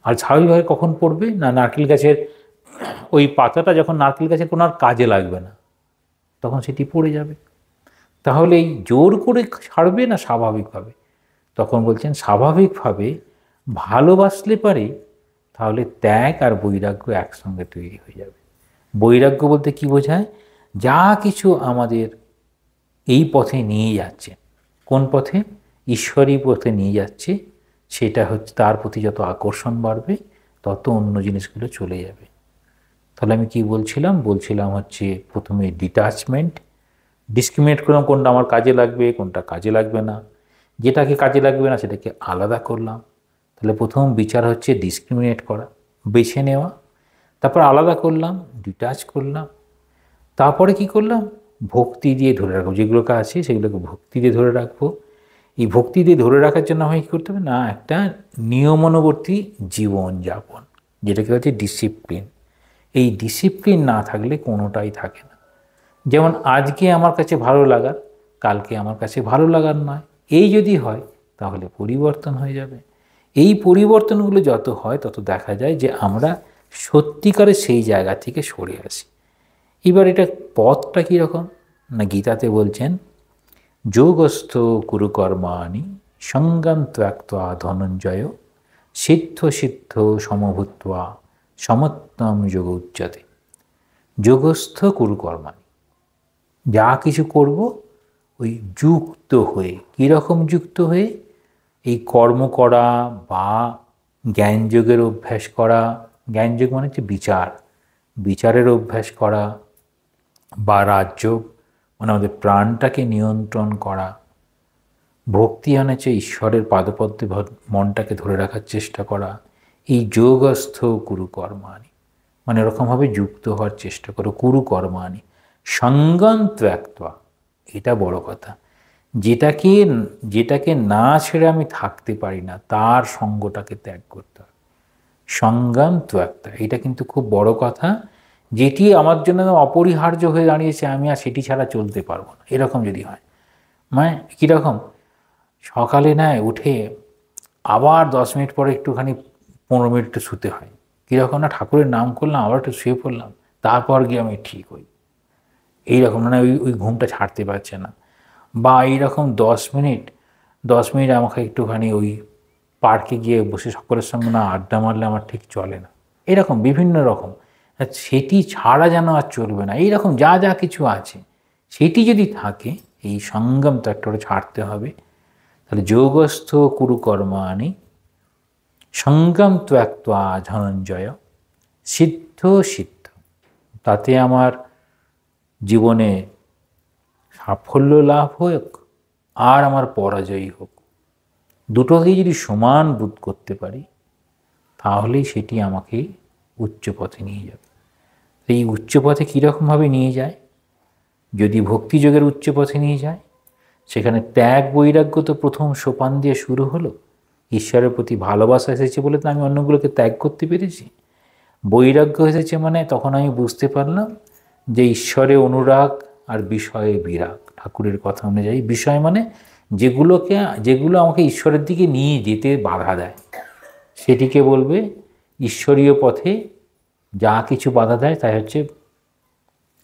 আর স্বাভাবিকভাবে কখন পড়বে? না, নারকেল গাছের ওই পাতাটা যখন নারকেল গাছের কোনো আর কাজে লাগবে না, তখন সেটি পড়ে যাবে। তাহলে এই জোর করে ছাড়বে না স্বাভাবিকভাবে? তখন বলছেন স্বাভাবিকভাবে ভালোবাসলে পারে, তাহলে ত্যাগ আর বৈরাগ্য একসঙ্গে তৈরি হয়ে যাবে। বৈরাগ্য বলতে কি বোঝায়? যা কিছু আমাদের এই পথে নিয়ে যাচ্ছে, কোন পথে? ঈশ্বরী পথে নিয়ে যাচ্ছে, সেটা হচ্ছে তার প্রতি যত আকর্ষণ বাড়বে তত অন্য জিনিসগুলো চলে যাবে। তাহলে আমি কি বলছিলাম হচ্ছে প্রথমে ডিটাচমেন্ট, ডিসক্রিমিনেট করলাম কোনটা আমার কাজে লাগবে, কোনটা কাজে লাগবে না। যেটাকে কাজে লাগবে না সেটাকে আলাদা করলাম। তাহলে প্রথম বিচার হচ্ছে ডিসক্রিমিনেট করা, বেছে নেওয়া। তারপর আলাদা করলাম, ডিটাচ করলাম। তারপরে কি করলাম? ভক্তি দিয়ে ধরে রাখবো, যেগুলোকে আছে সেগুলোকে ভক্তি দিয়ে ধরে রাখবো। এই ভক্তি দিয়ে ধরে রাখার জন্য আমাকে কী করতে হবে? না, একটা নিয়মানুবর্তী জীবনযাপন, যেটাকে হচ্ছে ডিসিপ্লিন। এই ডিসিপ্লিন না থাকলে কোনোটাই থাকে না। যেমন আজকে আমার কাছে ভালো লাগার, কালকে আমার কাছে ভালো লাগার নয়, এই যদি হয় তাহলে পরিবর্তন হয়ে যাবে। এই পরিবর্তনগুলো যত হয় তত দেখা যায় যে আমরা সত্যিকারে সেই জায়গা থেকে সরে আসি। এবার এটা পথটা কীরকম না, গীতাতে বলছেন যোগস্থ কুরুকর্মাণি সঙ্গম ত্যাক্ত্বা ধনঞ্জয় সিদ্ধ সিদ্ধ সমভূত্বা সমত্তম যোগ উচ্যতে। যোগস্থ কুরুকর্মাণি, যা কিছু করব ওই যুক্ত হয়ে, কীরকম যুক্ত হয়ে, এই কর্ম করা বা জ্ঞানযোগের অভ্যাস করা, জ্ঞানযোগ মানে হচ্ছে বিচার, বিচারের অভ্যাস করা, বা রাজযোগ মানে আমাদের প্রাণটাকে নিয়ন্ত্রণ করা, ভক্তি হচ্ছে ঈশ্বরের পাদপদ্মে মনটাকে ধরে রাখার চেষ্টা করা, এই যোগস্থ কুরুকর্মাণি মানে এরকমভাবে যুক্ত হওয়ার চেষ্টা করো। কুরুকর্মাণি সঙ্গম ত্যাক্ত্বা, এটা বড় কথা, যেটাকে না ছেড়ে আমি থাকতে পারি না তার সঙ্গটাকে ত্যাগ করতে হবে। সঙ্গম ত্যাক্ত্বা, এটা কিন্তু খুব বড় কথা, যেটি আমার জন্য অপরিহার্য হয়ে দাঁড়িয়েছে, আমি আর সেটি ছাড়া চলতে পারবো না, এরকম যদি হয়। মানে কীরকম, সকালে উঠে আবার 10 মিনিট পরে একটুখানি 15 মিনিট একটু শুতে হয়, কীরকম না, ঠাকুরের নাম করলাম আবার একটু শুয়ে পড়লাম, তারপর গিয়ে আমি ঠিক হই, এইরকম মানে ওই ঘুমটা ছাড়তে পারছে না। বা এইরকম 10 মিনিট আমাকে একটুখানি ওই পার্কে গিয়ে বসে সকলের সঙ্গে না আড্ডা মারলে আমার ঠিক চলে না, এরকম বিভিন্ন রকম, সেটি ছাড়া যেন আর চলবে না, এইরকম যা যা কিছু আছে সেটি যদি থাকে, এই সঙ্গম ত্যাগটা ছাড়তে হবে। তাহলে যোগস্থ কুরুকর্মাণি সঙ্গম ত্যাক্ত্বা ধনঞ্জয় সিদ্ধ সিদ্ধ, তাতে আমার জীবনে সাফল্য লাভ হোক আর আমার পরাজয়ী হোক, দুটোকেই যদি সমান বোধ করতে পারি তাহলেই সেটি আমাকে উচ্চ পথে নিয়ে যাবে। এই উচ্চ পথে কীরকমভাবে নিয়ে যায়, যদি ভক্তিযোগের উচ্চ পথে নিয়ে যায়, সেখানে ত্যাগ বৈরাগ্য তো প্রথম সোপান দিয়ে শুরু হলো। ঈশ্বরের প্রতি ভালোবাসা এসেছে বলে তো আমি অন্যগুলোকে ত্যাগ করতে পেরেছি। বৈরাগ্য এসেছে মানে তখন আমি বুঝতে পারলাম যে ঈশ্বরে অনুরাগ আর বিষয়ে বিরাগ। ঠাকুরের কথা অনুযায়ী বিষয় মানে যেগুলো আমাকে ঈশ্বরের দিকে নিয়ে যেতে বাধা দেয়, সেটিকে বলবে ঈশ্বরীয় পথে যা কিছু বাধা দেয় তাই হচ্ছে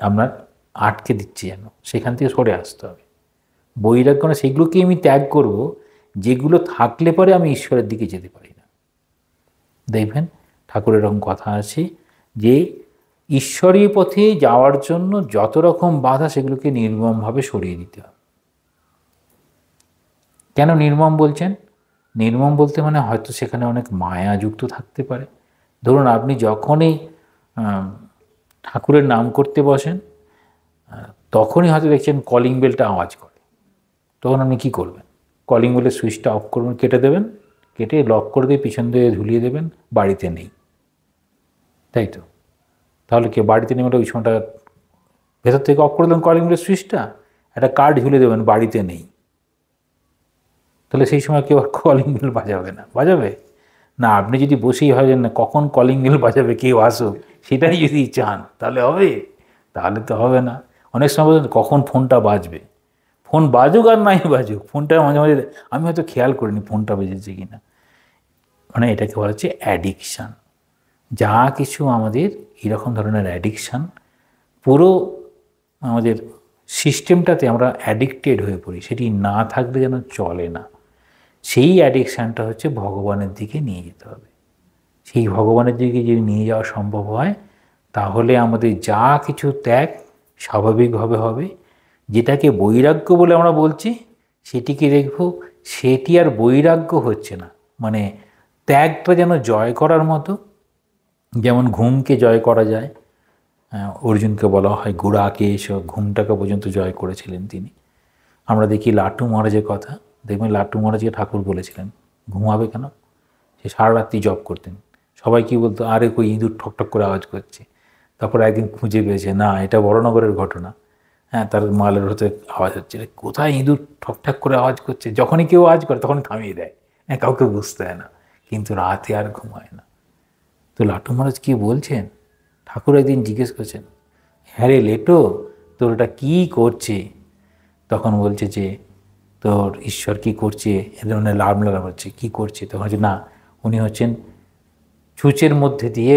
আপনার আটকে দিচ্ছে, যেন সেখান থেকে সরে আসতে হবে। বৈরাগ্য না, সেগুলোকে আমি ত্যাগ করব যেগুলো থাকলে পরে আমি ঈশ্বরের দিকে যেতে পারি না। দেখবেন ঠাকুরের এরকম কথা আছে যে ঈশ্বরীয় পথে যাওয়ার জন্য যত রকম বাধা সেগুলোকে নির্মমভাবে সরিয়ে দিতে হবে। কেন নির্মম বলছেন? নির্মম বলতে মানে হয়তো সেখানে অনেক মায়া যুক্ত থাকতে পারে। ধরুন আপনি যখনই ঠাকুরের নাম করতে বসেন তখনই হয়তো দেখছেন কলিং বেলটা আওয়াজ করে, তখন আপনি কী করবেন? কলিং বেলের সুইচটা অফ করবেন, কেটে দেবেন, কেটে লক করে দিয়ে পিছন দিয়ে ঝুলিয়ে দেবেন, বাড়িতে নেই, তাই তো? তাহলে কে বাড়িতে নেই ওটা ওই সময়টা ভেতর থেকে অফ করে দেবেন কলিং বেলের সুইচটা, একটা কার্ড ঝুলিয়ে দেবেন বাড়িতে নেই, তাহলে সেই সময় কেউ আর কলিং বেল বাজাবে না, বাজাবে না? আপনি যদি বসেই হয় না কখন কলিং বেল বাজাবে, কেউ আসুক, সেটাই যদি চান তাহলে হবে? তাহলে তো হবে না। অনেক সময় কখন ফোনটা বাজবে, ফোন বাজুক আর নাই বাজুক, ফোনটা মাঝে মাঝে আমি হয়তো খেয়াল করিনি ফোনটা বেজেছে কি না, মানে এটাকে বলা হচ্ছে অ্যাডিকশান। যা কিছু আমাদের এরকম ধরনের অ্যাডিকশান, পুরো আমাদের সিস্টেমটাতে আমরা অ্যাডিক্টেড হয়ে পড়ি, সেটি না থাকলে যেন চলে না। সেই অ্যাডিকশানটা হচ্ছে ভগবানের দিকে নিয়ে যেতে হবে। সেই ভগবানের দিকে যদি নিয়ে যাওয়া সম্ভব হয় তাহলে আমাদের যা কিছু ত্যাগ স্বাভাবিকভাবে হবে। যেটাকে বৈরাগ্য বলে আমরা বলছি সেটিকে দেখব সেটি আর বৈরাগ্য হচ্ছে না, মানে ত্যাগটা যেন জয় করার মতো। যেমন ঘুমকে জয় করা যায়, অর্জুনকে বলা হয় গুড়াকে এসে ঘুমটাকে পর্যন্ত জয় করেছিলেন তিনি। আমরা দেখি লাটু মহারাজের কথা, দেখবেন লাটু মহারাজকে ঠাকুর বলেছিলেন ঘুমাবে কেন, সে সারা রাত্রি জপ করতেন। সবাই কি বলতো, আরে কই ইঁদুর ঠকঠক করে আওয়াজ করছে। তারপর একদিন খুঁজে পেয়েছে, না এটা বড়নগরের ঘটনা, তার মালের হতে আওয়াজ হচ্ছে, কোথায় ইঁদুর ঠকঠাক করে আওয়াজ করছে। যখনই কেউ আওয়াজ করে তখন থামিয়ে দেয়, কাউকে বুঝতে হয় না, কিন্তু রাতে আর ঘুমায় না। তো লাটু মহারাজ কি বলছেন, ঠাকুর একদিন জিজ্ঞেস করছেন, হ্যাঁ রে লেটো, তোর ওটা কী করছে? তখন বলছে যে তোর ঈশ্বর কি করছে, এ ধরনের লাভ লাভ হচ্ছে, কী করছে? তখন হচ্ছে না, উনি হচ্ছেন ছুঁচের মধ্যে দিয়ে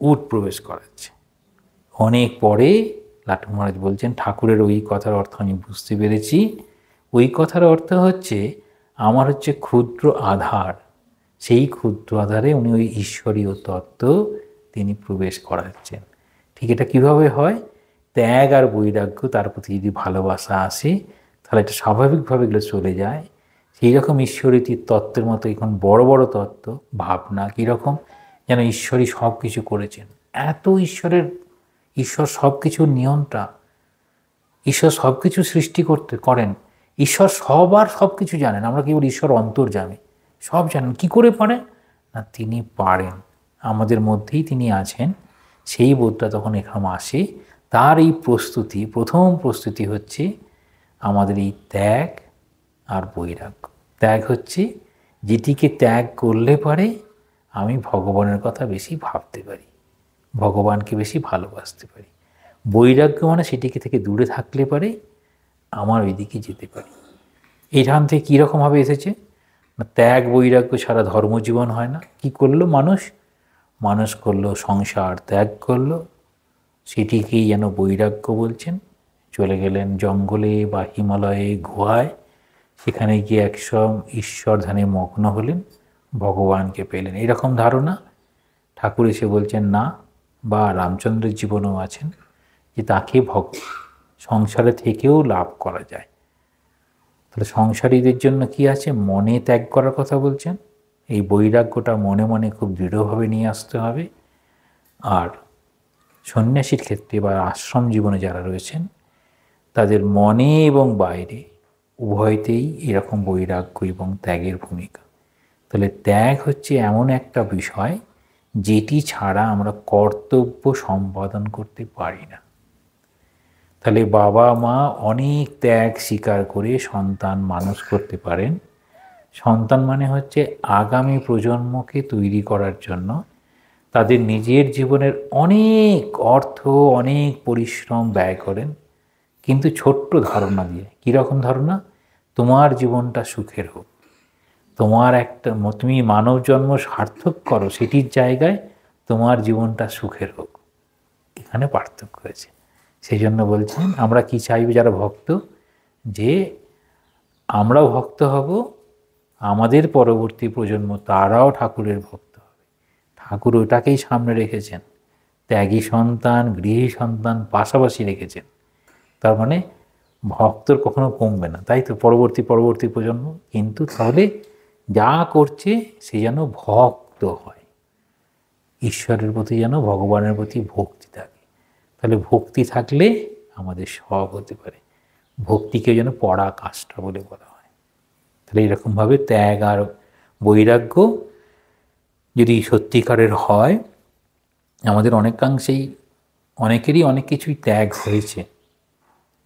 উট প্রবেশ করাচ্ছে। অনেক পরে লাটু মহারাজ বলছেন, ঠাকুরের ওই কথার অর্থ আমি বুঝতে পেরেছি। ওই কথার অর্থ হচ্ছে আমার হচ্ছে ক্ষুদ্র আধার, সেই ক্ষুদ্র আধারে উনি ওই ঈশ্বরীয় তত্ত্ব তিনি প্রবেশ করাচ্ছেন। ঠিক এটা কীভাবে হয়? ত্যাগ আর বৈরাগ্য, তার প্রতি যদি ভালোবাসা আসে তাহলে এটা স্বাভাবিকভাবে এগুলো চলে যায়। সেই রকম ঈশ্বরীয় তত্ত্বের মতো এখন বড় বড় তত্ত্ব, ভাবনা কীরকম যেন ঈশ্বরই সব কিছু করেছেন। এত ঈশ্বর সব কিছুর নিয়ন্ত্রণ, ঈশ্বর সব কিছু সৃষ্টি করেন, ঈশ্বর সবার সব কিছু জানেন। আমরা কেবল ঈশ্বর অন্তর্যামী, সব জানেন। কি করে পারেন? না, তিনি পারেন, আমাদের মধ্যেই তিনি আছেন। সেই বোধটা তখন এখানে আসে। তার এই প্রস্তুতি, প্রথম প্রস্তুতি হচ্ছে আমাদের এই ত্যাগ আর বৈরাগ্য। ত্যাগ হচ্ছে যেটিকে ত্যাগ করলে পারে আমি ভগবানের কথা বেশি ভাবতে পারি, ভগবানকে বেশি ভালোবাসতে পারি। বৈরাগ্য মানে সেটিকে থেকে দূরে থাকলে পারে আমার ওই দিকে যেতে পারি। এইখান থেকে কীরকমভাবে এসেছে না, ত্যাগ বৈরাগ্য ছাড়া ধর্মজীবন হয় না। কি করলো মানুষ করলো সংসার ত্যাগ করলো, সেটিকেই যেন বৈরাগ্য বলছেন। চলে গেলেন জঙ্গলে বা হিমালয়ে গুহায়, সেখানে গিয়ে একসম ঈশ্বর ধ্যানে মগ্ন হলেন, ভগবানকে পেলেন। এরকম ধারণা ঠাকুর এসে বলছেন না, বা রামচন্দ্রের জীবনেও আছেন, যে তাকে সংসারে থেকেও লাভ করা যায়। তাহলে সংসারীদের জন্য কি আছে? মনে ত্যাগ করার কথা বলছেন। এই বৈরাগ্যটা মনে মনে খুব দৃঢ়ভাবে নিয়ে আসতে হবে। আর সন্ন্যাসীর ক্ষেত্রে বা আশ্রম জীবনে যারা রয়েছেন, তাদের মনে এবং বাইরে উভয়তেই এরকম বৈরাগ্য এবং ত্যাগের ভূমিকা। তাহলে ত্যাগ হচ্ছে এমন একটা বিষয় যেটি ছাড়া আমরা কর্তব্য সম্পাদন করতে পারি না। তাহলে বাবা মা অনেক ত্যাগ স্বীকার করে সন্তান মানুষ করতে পারেন। সন্তান মানে হচ্ছে আগামী প্রজন্মকে তৈরি করার জন্য তাদের নিজের জীবনের অনেক অর্থ, অনেক পরিশ্রম ব্যয় করেন, কিন্তু ছোট্ট ধারণা দিয়ে। কীরকম ধারণা? তোমার জীবনটা সুখের হোক, তুমি মানব জন্ম সার্থক করো, সেটির জায়গায় তোমার জীবনটা সুখের হোক। এখানে পার্থক্য হয়েছে। সেই জন্য বলছেন আমরা কি চাইবে যারা ভক্ত, যে আমরাও ভক্ত হব, আমাদের পরবর্তী প্রজন্ম তারাও ঠাকুরের ভক্ত হবে। ঠাকুর ওটাকেই সামনে রেখেছেন, ত্যাগী সন্তান গৃহী সন্তান পাশাপাশি রেখেছেন। তার মানে ভক্তর কখনো কমবে না, তাই তো পরবর্তী প্রজন্ম। কিন্তু তাহলে যা করছে সে যেন ভক্ত হয়, ঈশ্বরের প্রতি যেন, ভগবানের প্রতি ভক্তি থাকে। তাহলে ভক্তি থাকলে আমাদের সব হতে পারে। ভক্তিকে যেন পরাকাষ্ঠা বলে বলা হয়। তাহলে এরকমভাবে ত্যাগ আর বৈরাগ্য যদি সত্যিকারের হয়, আমাদের অনেকেরই অনেক কিছুই ত্যাগ হয়েছে।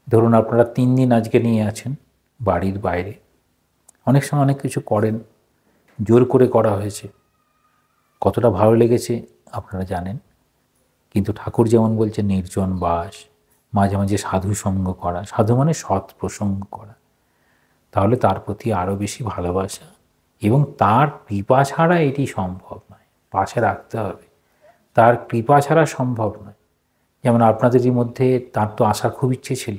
ধরুন আপনারা 3 দিন আজকে নিয়ে আছেন বাড়ির বাইরে, অনেক সময় অনেক কিছু করেন, জোর করে করা হয়েছে, কতটা ভালো লেগেছে আপনারা জানেন। কিন্তু ঠাকুর যেমন বলছেন নির্জন বাস, মাঝে মাঝে সাধু সঙ্গ করা, সাধু মানে সৎ প্রসঙ্গ করা, তাহলে তার প্রতি আরও বেশি ভালোবাসা, এবং তার কৃপা ছাড়া এটি সম্ভব নয়, পাশে রাখতে হবে। তার কৃপা ছাড়া সম্ভব নয়। যেমন আপনাদেরই মধ্যে তার তো আসার খুব ইচ্ছে ছিল,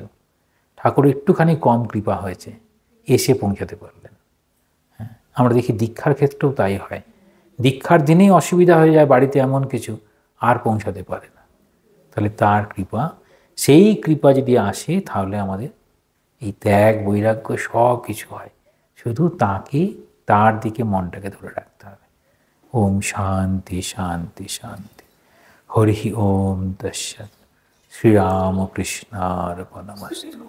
ঠাকুর একটুখানি কম কৃপা হয়েছে, এসে পৌঁছাতে পারলেন। হ্যাঁ, আমরা দেখি দীক্ষার ক্ষেত্রেও তাই হয়। দীক্ষার দিনেই অসুবিধা হয়ে যায় বাড়িতে এমন কিছু, আর পৌঁছাতে পারে না। তাহলে তার কৃপা, সেই কৃপা যদি আসে তাহলে আমাদের এই ত্যাগ বৈরাগ্য সব কিছু হয়। শুধু তার দিকে মনটাকে ধরে রাখতে হবে। ওম শান্তি শান্তি শান্তি। হরি ওম তৎসৎ। শ্রীরামকৃষ্ণার্পণমস্তু।